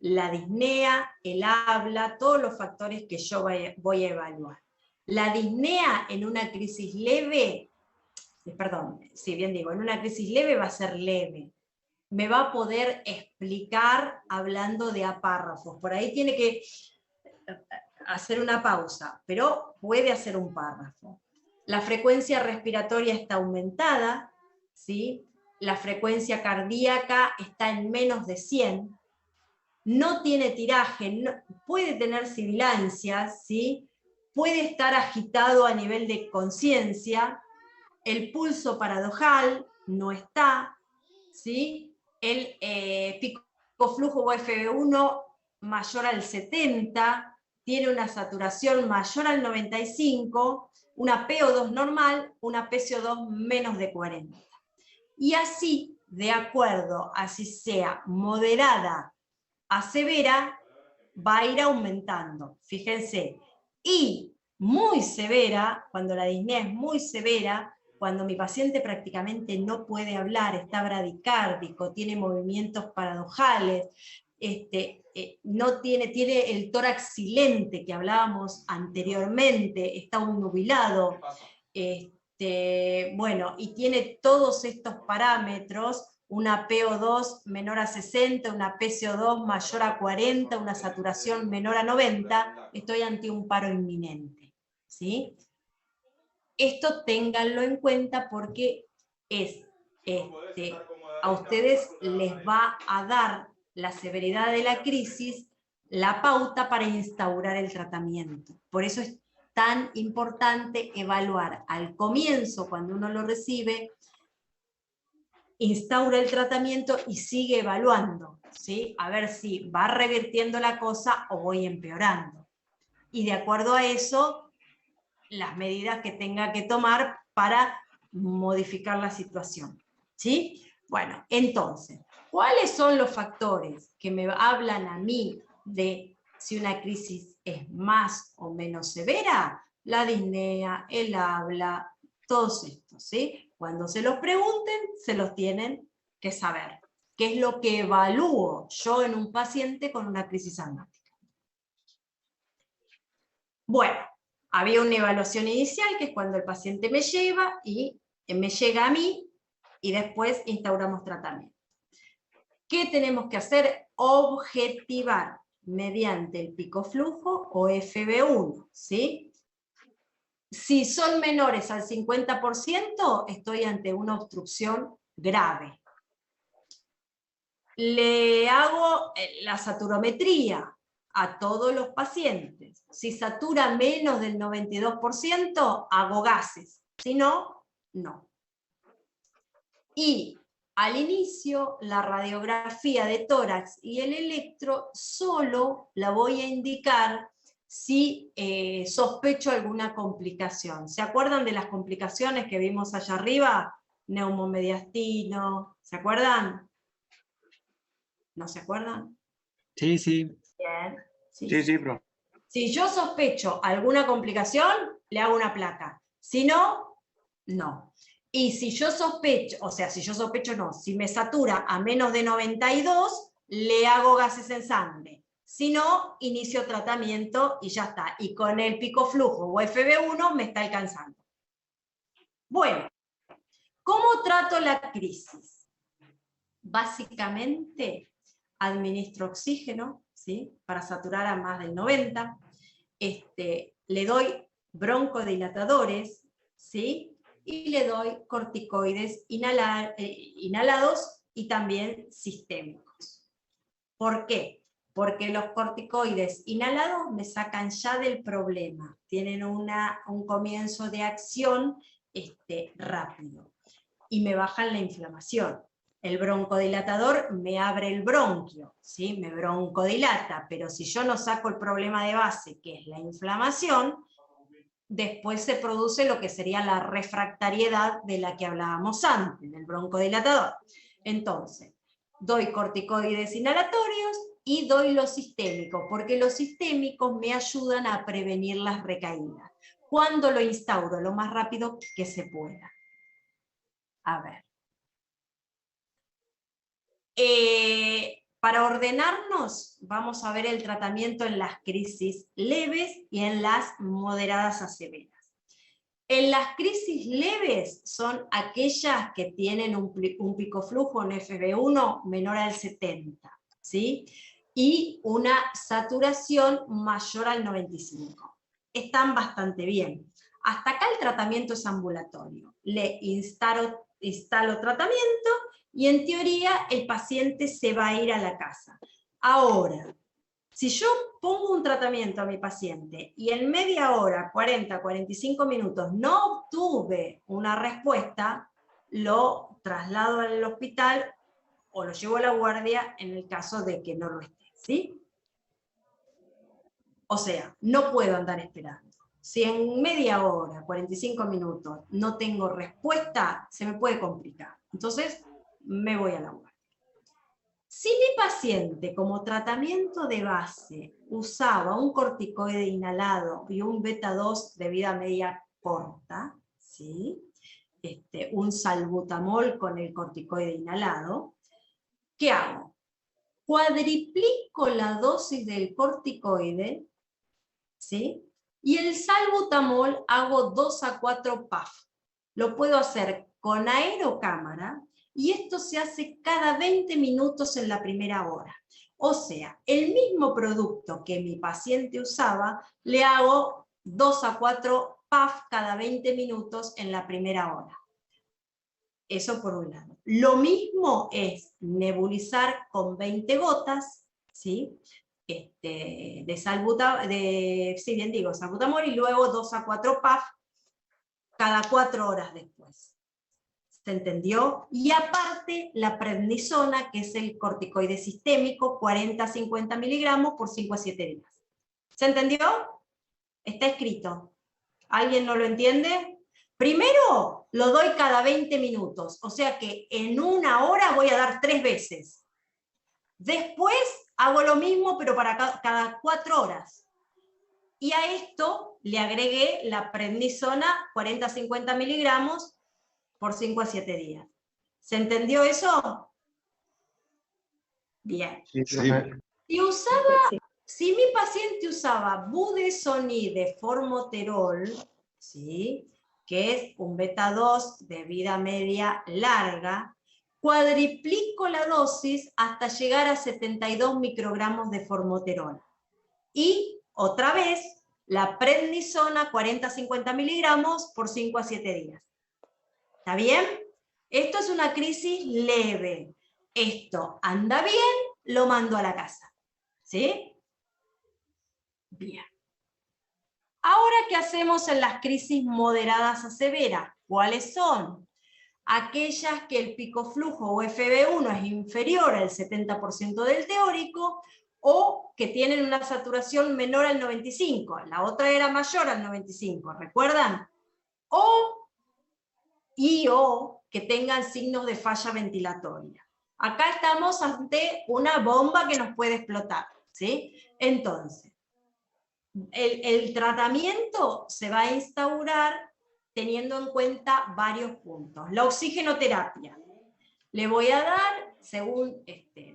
La disnea, el habla, todos los factores que yo voy a evaluar. La disnea en una crisis leve, en una crisis leve va a ser leve. Me va a poder explicar hablando de a párrafos. Por ahí tiene que hacer una pausa, pero puede hacer un párrafo. La frecuencia respiratoria está aumentada, ¿sí? La frecuencia cardíaca está en menos de 100, no tiene tiraje, puede tener sibilancias, ¿sí? Puede estar agitado a nivel de conciencia, el pulso paradojal no está, ¿sí? El pico flujo o FB1 mayor al 70, tiene una saturación mayor al 95, una PO2 normal, una PCO2 menos de 40. Y así, de acuerdo a si sea moderada a severa, va a ir aumentando. Fíjense, y muy severa, cuando la disnea es muy severa, cuando mi paciente prácticamente no puede hablar, está bradicárdico, tiene movimientos paradojales, tiene el tórax silente que hablábamos anteriormente, está obnubilado, y tiene todos estos parámetros, una PO2 menor a 60, una PCO2 mayor a 40, una saturación menor a 90, estoy ante un paro inminente, ¿sí? Esto ténganlo en cuenta porque a ustedes les va a dar la severidad de la crisis, la pauta para instaurar el tratamiento. Por eso es tan importante evaluar al comienzo, cuando uno lo recibe, instaura el tratamiento y sigue evaluando, ¿sí? A ver si va revirtiendo la cosa o voy empeorando. Y de acuerdo a eso, las medidas que tenga que tomar para modificar la situación, ¿sí? Bueno, entonces, ¿cuáles son los factores que me hablan a mí de si una crisis es más o menos severa? La disnea, el habla, todos estos, ¿sí? Cuando se los pregunten, se los tienen que saber. ¿Qué es lo que evalúo yo en un paciente con una crisis asmática? Bueno, había una evaluación inicial, que es cuando el paciente me llega a mí, y después instauramos tratamiento. ¿Qué tenemos que hacer? Objetivar mediante el pico flujo o FB1, ¿sí? Si son menores al 50%, estoy ante una obstrucción grave. Le hago la saturometría a todos los pacientes. Si satura menos del 92%, hago gases. Si no, no. Y al inicio, la radiografía de tórax y el electro solo la voy a indicar si sospecho alguna complicación. ¿Se acuerdan de las complicaciones que vimos allá arriba? Neumomediastino, ¿se acuerdan? ¿No se acuerdan? Sí, sí. Bien. Sí, profe. Si yo sospecho alguna complicación, le hago una placa. Si no, no. Y si yo sospecho, si me satura a menos de 92, le hago gases en sangre. Si no, inicio tratamiento y ya está. Y con el pico flujo o FB1 me está alcanzando. Bueno, ¿cómo trato la crisis? Básicamente, administro oxígeno, ¿sí? Para saturar a más del 90. Le doy broncodilatadores, ¿sí? Y le doy corticoides inhalados y también sistémicos. ¿Por qué? Porque los corticoides inhalados me sacan ya del problema, tienen un comienzo de acción rápido y me bajan la inflamación. El broncodilatador me abre el bronquio, ¿sí? Me broncodilata, pero si yo no saco el problema de base, que es la inflamación, después se produce lo que sería la refractariedad de la que hablábamos antes, del broncodilatador. Entonces, doy corticoides inhalatorios y doy lo sistémico, porque los sistémicos me ayudan a prevenir las recaídas. ¿Cuándo lo instauro? Lo más rápido que se pueda. A ver. Para ordenarnos, vamos a ver el tratamiento en las crisis leves y en las moderadas a severas. En las crisis leves son aquellas que tienen un pico flujo en FB1 menor al 70, ¿sí? Y una saturación mayor al 95. Están bastante bien. Hasta acá el tratamiento es ambulatorio. Le instalo tratamiento y en teoría el paciente se va a ir a la casa. Ahora, si yo pongo un tratamiento a mi paciente y en media hora, 40, 45 minutos, no obtuve una respuesta, lo traslado al hospital o lo llevo a la guardia en el caso de que no lo esté, ¿sí? O sea, no puedo andar esperando. Si en media hora, 45 minutos, no tengo respuesta, se me puede complicar. Entonces, me voy a la guardia. Si mi paciente como tratamiento de base usaba un corticoide inhalado y un beta-2 de vida media corta, ¿sí? Un salbutamol con el corticoide inhalado, ¿qué hago? Cuadriplico la dosis del corticoide, ¿sí? Y el salbutamol hago 2 a 4 PAF. Lo puedo hacer con aerocámara, y esto se hace cada 20 minutos en la primera hora. O sea, el mismo producto que mi paciente usaba, le hago 2 a 4 PAF cada 20 minutos en la primera hora. Eso por un lado. Lo mismo es nebulizar con 20 gotas, ¿sí? Salbutamol, y luego 2 a 4 PAF cada 4 horas después. ¿Se entendió? Y aparte la prednisona, que es el corticoide sistémico, 40 a 50 miligramos por 5 a 7 días. ¿Se entendió? Está escrito. ¿Alguien no lo entiende? Primero lo doy cada 20 minutos, o sea que en una hora voy a dar 3 veces. Después hago lo mismo, pero para cada 4 horas. Y a esto le agregué la prednisona, 40 a 50 miligramos, por 5 a 7 días. ¿Se entendió eso? Bien. Sí. Si mi paciente usaba budesonide formoterol, ¿sí? Que es un beta-2 de vida media larga, cuadriplico la dosis hasta llegar a 72 microgramos de formoterol. Y otra vez, la prednisona, 40 a 50 miligramos por 5 a 7 días. ¿Está bien? Esto es una crisis leve. Esto anda bien, lo mando a la casa. ¿Sí? Bien. Ahora, ¿qué hacemos en las crisis moderadas a severas? ¿Cuáles son? Aquellas que el pico flujo o FB1 es inferior al 70% del teórico, o que tienen una saturación menor al 95. La otra era mayor al 95, ¿recuerdan? O que tengan signos de falla ventilatoria. Acá estamos ante una bomba que nos puede explotar, ¿sí? Entonces, el tratamiento se va a instaurar teniendo en cuenta varios puntos. La oxigenoterapia. Le voy a dar, según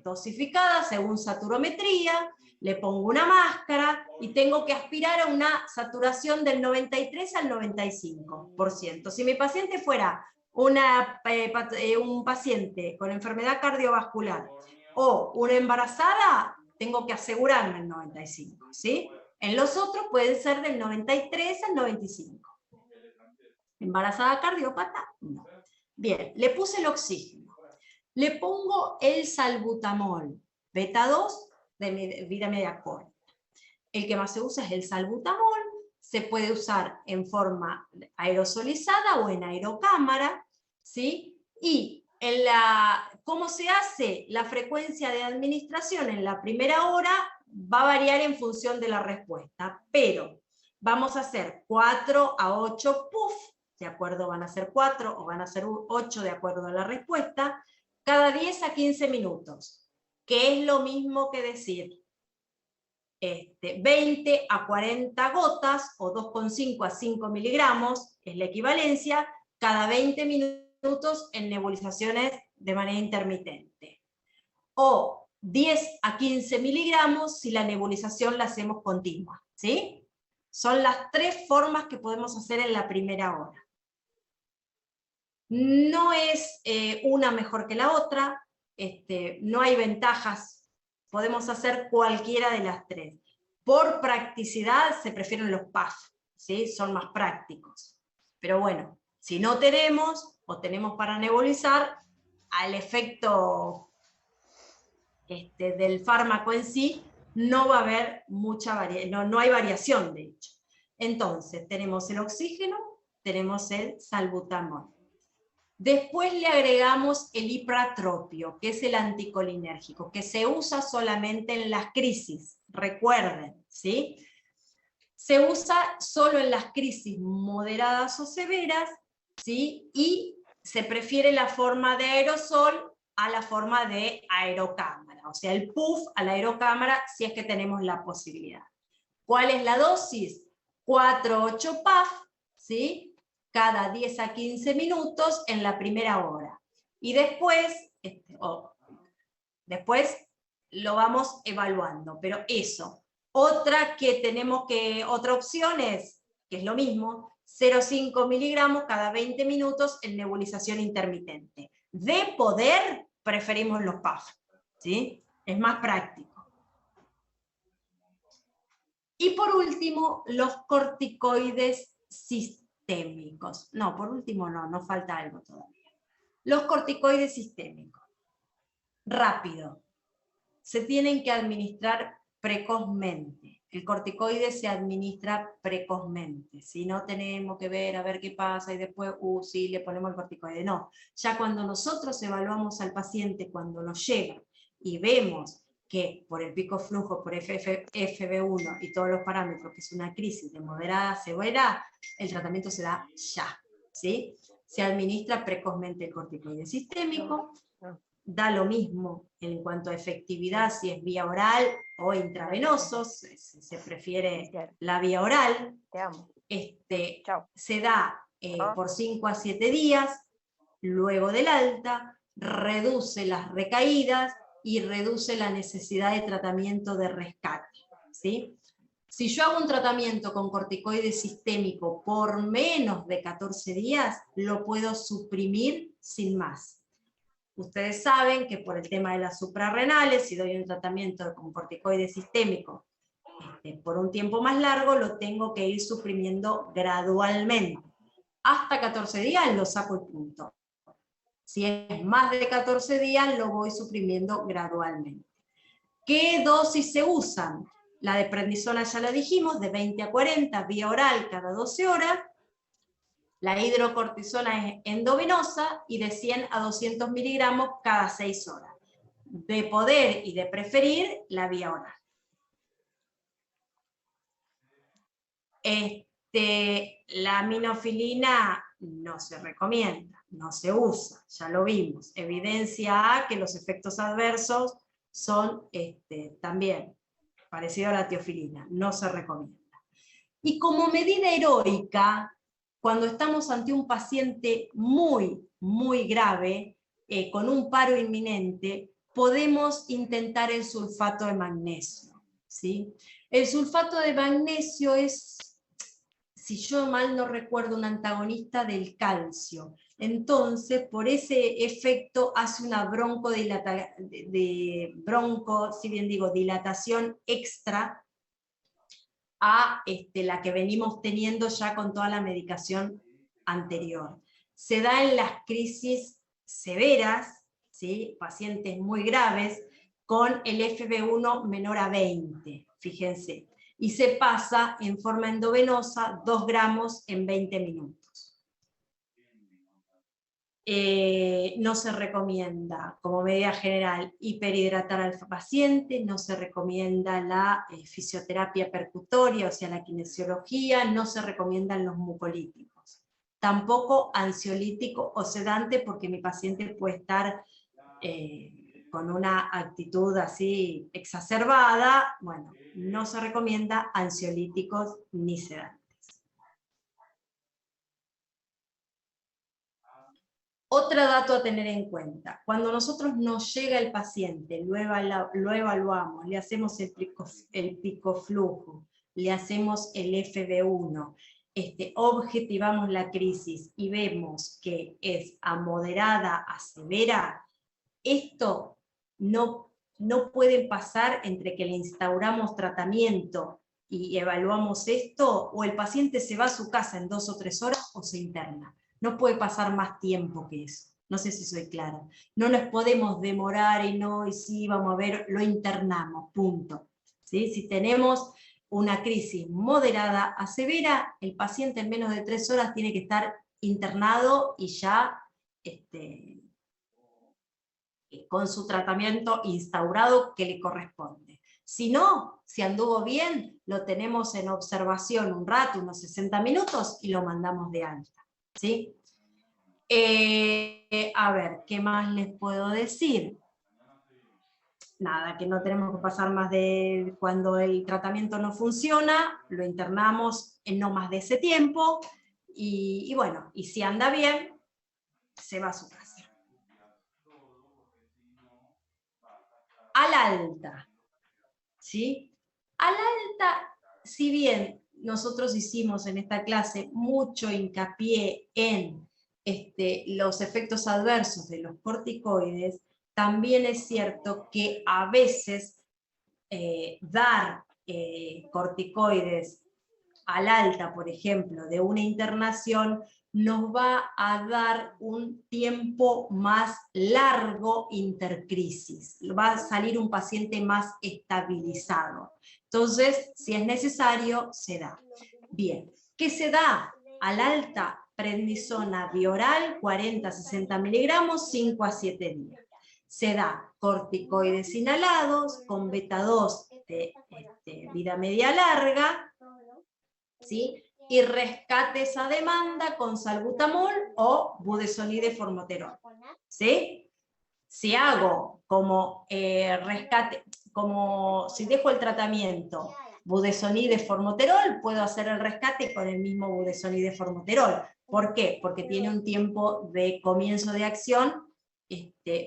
dosificada, según saturometría, le pongo una máscara y tengo que aspirar a una saturación del 93 al 95%. Si mi paciente fuera un paciente con enfermedad cardiovascular o una embarazada, tengo que asegurarme el 95, ¿sí? En los otros pueden ser del 93 al 95. ¿Embarazada cardiópata? No. Bien, le puse el oxígeno. Le pongo el salbutamol, beta-2 de vida media corta. El que más se usa es el salbutamol. Se puede usar en forma aerosolizada o en aerocámara, ¿sí? Y ¿cómo se hace? La frecuencia de administración en la primera hora va a variar en función de la respuesta, pero vamos a hacer 4 a 8 puff, de acuerdo, van a ser 4 o van a ser 8 de acuerdo a la respuesta, cada 10 a 15 minutos. que es lo mismo que decir 20 a 40 gotas, o 2,5 a 5 miligramos, es la equivalencia, cada 20 minutos en nebulizaciones de manera intermitente. O 10 a 15 miligramos si la nebulización la hacemos continua, ¿sí? Son las 3 formas que podemos hacer en la primera hora. No es una mejor que la otra, no hay ventajas, podemos hacer cualquiera de las 3. Por practicidad se prefieren los PAF, ¿sí? Son más prácticos. Pero bueno, si no tenemos, o tenemos para nebulizar, al efecto del fármaco en sí, no va a haber mucha variación, no hay variación de hecho. Entonces, tenemos el oxígeno, tenemos el salbutamol. Después le agregamos el ipratropio, que es el anticolinérgico, que se usa solamente en las crisis, recuerden, ¿sí? Se usa solo en las crisis moderadas o severas, ¿sí? Y se prefiere la forma de aerosol a la forma de aerocámara, o sea, el puff a la aerocámara si es que tenemos la posibilidad. ¿Cuál es la dosis? 4-8 puff, ¿sí? Cada 10 a 15 minutos en la primera hora. Y después, después lo vamos evaluando, pero eso. Otra opción es, que es lo mismo, 0,5 miligramos cada 20 minutos en nebulización intermitente. De poder, preferimos los PAF, ¿sí? Es más práctico. Y por último, los corticoides sistémicos. No, por último no, nos falta algo todavía. Los corticoides sistémicos. Rápido. Se tienen que administrar precozmente. El corticoide se administra precozmente. Si no tenemos que ver a ver qué pasa y después, sí, le ponemos el corticoide. No, ya cuando nosotros evaluamos al paciente, cuando nos llega y vemos que por el pico flujo, por FB1 y todos los parámetros, que es una crisis de moderada a severa, el tratamiento se da ya, ¿sí? Se administra precozmente el corticoide sistémico, da lo mismo en cuanto a efectividad, si es vía oral o intravenoso, se prefiere la vía oral. Se da por 5 a 7 días, luego del alta, reduce las recaídas y reduce la necesidad de tratamiento de rescate, ¿sí? Si yo hago un tratamiento con corticoide sistémico por menos de 14 días, lo puedo suprimir sin más. Ustedes saben que por el tema de las suprarrenales, si doy un tratamiento con corticoide sistémico por un tiempo más largo, lo tengo que ir suprimiendo gradualmente. Hasta 14 días lo saco y punto. Si es más de 14 días, lo voy suprimiendo gradualmente. ¿Qué dosis se usan? La de prednisona ya la dijimos, de 20 a 40, vía oral cada 12 horas. La hidrocortisona es endovenosa y de 100 a 200 miligramos cada 6 horas. De poder y de preferir, la vía oral. La aminofilina no se recomienda, no se usa, ya lo vimos. Evidencia A que los efectos adversos son también parecidos a la tiofilina, no se recomienda. Y como medida heroica, cuando estamos ante un paciente muy, muy grave, con un paro inminente, podemos intentar el sulfato de magnesio, ¿sí? El sulfato de magnesio es, si yo mal no recuerdo, un antagonista del calcio. Entonces, por ese efecto hace una dilatación extra a la que venimos teniendo ya con toda la medicación anterior. Se da en las crisis severas, ¿sí? Pacientes muy graves, con el FB1 menor a 20, fíjense. Y se pasa en forma endovenosa 2 gramos en 20 minutos. No se recomienda, como medida general, hiperhidratar al paciente, no se recomienda la fisioterapia percutoria, o sea, la kinesiología, no se recomiendan los mucolíticos. Tampoco ansiolítico o sedante, porque mi paciente puede estar con una actitud así exacerbada, bueno, no se recomienda ansiolíticos ni sedantes. Otro dato a tener en cuenta, cuando nosotros nos llega el paciente, lo evaluamos, le hacemos el picoflujo, le hacemos el FB1, objetivamos la crisis y vemos que es a moderada a severa, esto no puede pasar entre que le instauramos tratamiento y evaluamos esto, o el paciente se va a su casa en 2 o 3 horas o se interna. No puede pasar más tiempo que eso. No sé si soy clara. No nos podemos demorar y sí, vamos a ver, lo internamos, punto. ¿Sí? Si tenemos una crisis moderada a severa, el paciente en menos de 3 horas tiene que estar internado y ya con su tratamiento instaurado que le corresponde. Si no, si anduvo bien, lo tenemos en observación un rato, unos 60 minutos, y lo mandamos de alta. ¿Sí? A ver, ¿qué más les puedo decir? Nada, que no tenemos que pasar más de cuando el tratamiento no funciona, lo internamos en no más de ese tiempo, y bueno, y si anda bien, se va a su casa. Al alta, ¿sí? Al alta, si bien nosotros hicimos en esta clase mucho hincapié en los efectos adversos de los corticoides, también es cierto que a veces dar corticoides al alta, por ejemplo, de una internación, nos va a dar un tiempo más largo intercrisis. Va a salir un paciente más estabilizado. Entonces, si es necesario, se da. Bien, ¿qué se da al alta? Prednisona bioral, 40-60 miligramos, 5 a 7 días. Se da corticoides inhalados con beta-2 de vida media larga, ¿sí? Y rescate esa demanda con salbutamol o budesonide formoterol. ¿Sí? Si hago como rescate, como si dejo el tratamiento budesonide formoterol, puedo hacer el rescate con el mismo budesonide formoterol. ¿Por qué? Porque tiene un tiempo de comienzo de acción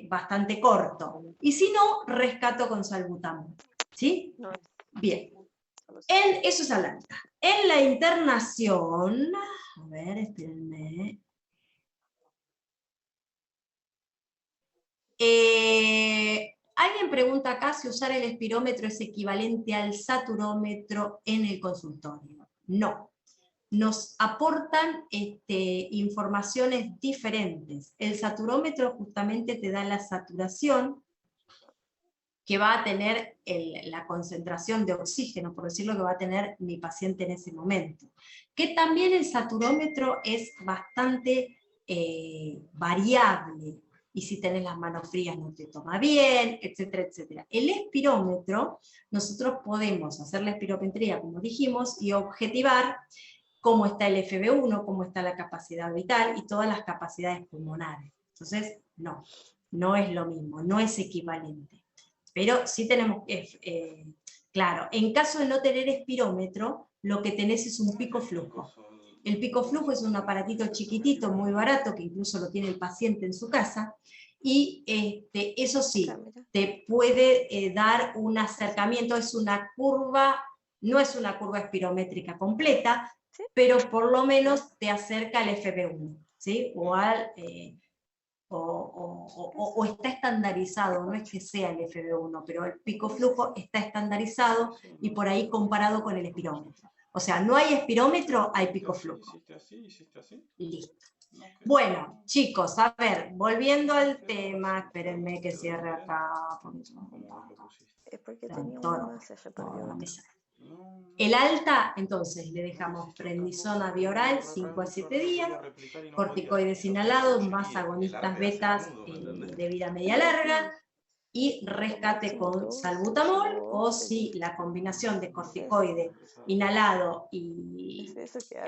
bastante corto. Y si no, rescato con salbutamol. ¿Sí? Bien. Eso es al alta. En la internación, a ver, espérenme. Alguien pregunta acá si usar el espirómetro es equivalente al saturómetro en el consultorio. No. Nos aportan informaciones diferentes. El saturómetro justamente te da la saturación que va a tener la concentración de oxígeno, por decirlo, que va a tener mi paciente en ese momento. Que también el saturómetro es bastante variable, y si tenés las manos frías no te toma bien, etcétera, etcétera. El espirómetro, nosotros podemos hacer la espirometría, como dijimos, y objetivar cómo está el FB1, cómo está la capacidad vital, y todas las capacidades pulmonares. Entonces, no es lo mismo, no es equivalente. Pero sí tenemos, claro, en caso de no tener espirómetro, lo que tenés es un picoflujo. El picoflujo es un aparatito chiquitito, muy barato, que incluso lo tiene el paciente en su casa, y eso sí, te puede dar un acercamiento, es una curva, no es una curva espirométrica completa, pero por lo menos te acerca al FB1, ¿sí? O está estandarizado, no es que sea el FB1, pero el picoflujo está estandarizado y por ahí comparado con el espirómetro. O sea, no hay espirómetro, hay picoflujo. Listo. Bueno, chicos, a ver, volviendo al tema, espérenme que cierre acá. Es porque tenía una más, se perdió. El alta, entonces, le dejamos prednisona bioral 5 a 7 días, corticoides inhalados más agonistas betas de vida media larga, y rescate con salbutamol, o si la combinación de corticoide inhalado y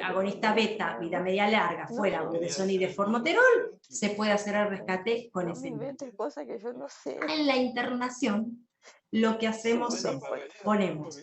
agonista beta, vida media larga, fuera budesonide y formoterol, se puede hacer el rescate con ese. Cosas que yo no sé. En la internación, lo que hacemos es, ponemos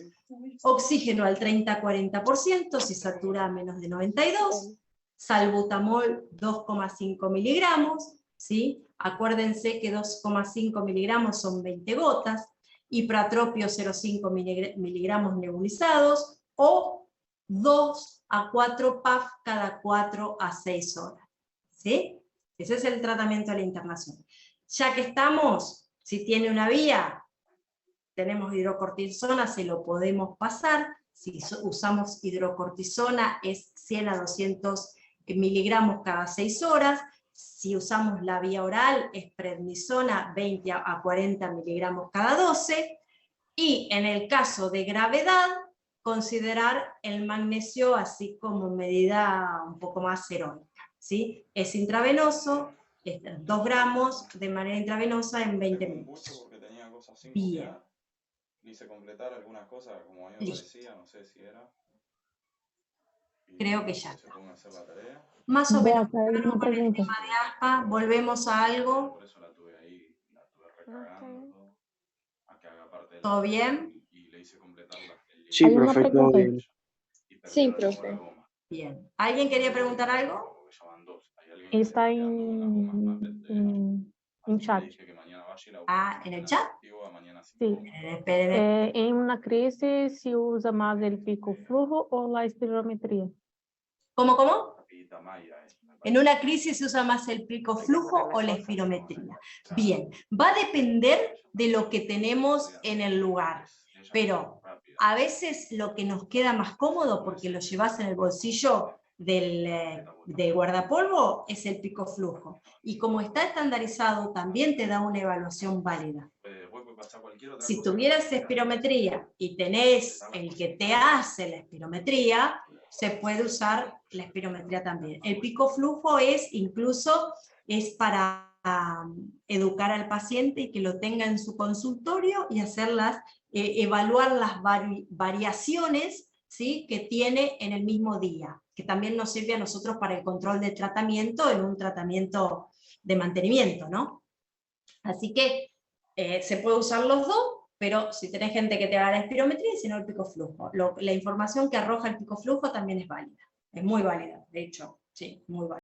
oxígeno al 30-40%, si satura a menos de 92, salbutamol 2,5 miligramos, ¿sí? Acuérdense que 2,5 miligramos son 20 gotas, ipratropio 0,5 miligramos nebulizados, o 2 a 4 PAF cada 4 a 6 horas, ¿sí? Ese es el tratamiento de la internación. Ya que estamos, si tiene una vía, tenemos hidrocortisona, se lo podemos pasar. Si usamos hidrocortisona es 100 a 200 miligramos cada 6 horas. Si usamos la vía oral es prednisona 20 a 40 miligramos cada 12. Y en el caso de gravedad, considerar el magnesio así como medida un poco más heroica, ¿sí? Es intravenoso, 2 gramos de manera intravenosa en 20 minutos. Bien. Quise completar algunas cosas, como a mí me parecía, no sé si era. Creo que ya está. Más o menos, con el tema de ASPA, volvemos a algo. Por eso la tuve ahí, la tuve recagando, a que haga parte de ¿Todo bien? Y le hice completar Sí, profe, todo bien. Sí, profe. Bien. ¿Alguien quería preguntar algo? Está en chat. Ah, ¿en el chat? Sí. Esperen. En una crisis se usa más el pico flujo o la espirometría. ¿Cómo? En una crisis se usa más el pico flujo o la espirometría. Bien, va a depender de lo que tenemos en el lugar, pero a veces lo que nos queda más cómodo, porque lo llevas en el bolsillo del guardapolvo, es el pico flujo. Y como está estandarizado, también te da una evaluación válida. Si tuvieras espirometría y tenés el que te hace la espirometría, se puede usar la espirometría también. El pico flujo es para educar al paciente y que lo tenga en su consultorio y evaluar las variaciones, ¿sí?, que tiene en el mismo día, que también nos sirve a nosotros para el control de tratamiento en un tratamiento de mantenimiento, ¿no? Así que se puede usar los dos, pero si tenés gente que te haga la espirometría, y si no el pico flujo. La información que arroja el pico flujo también es válida, es muy válida, de hecho, sí, muy válida.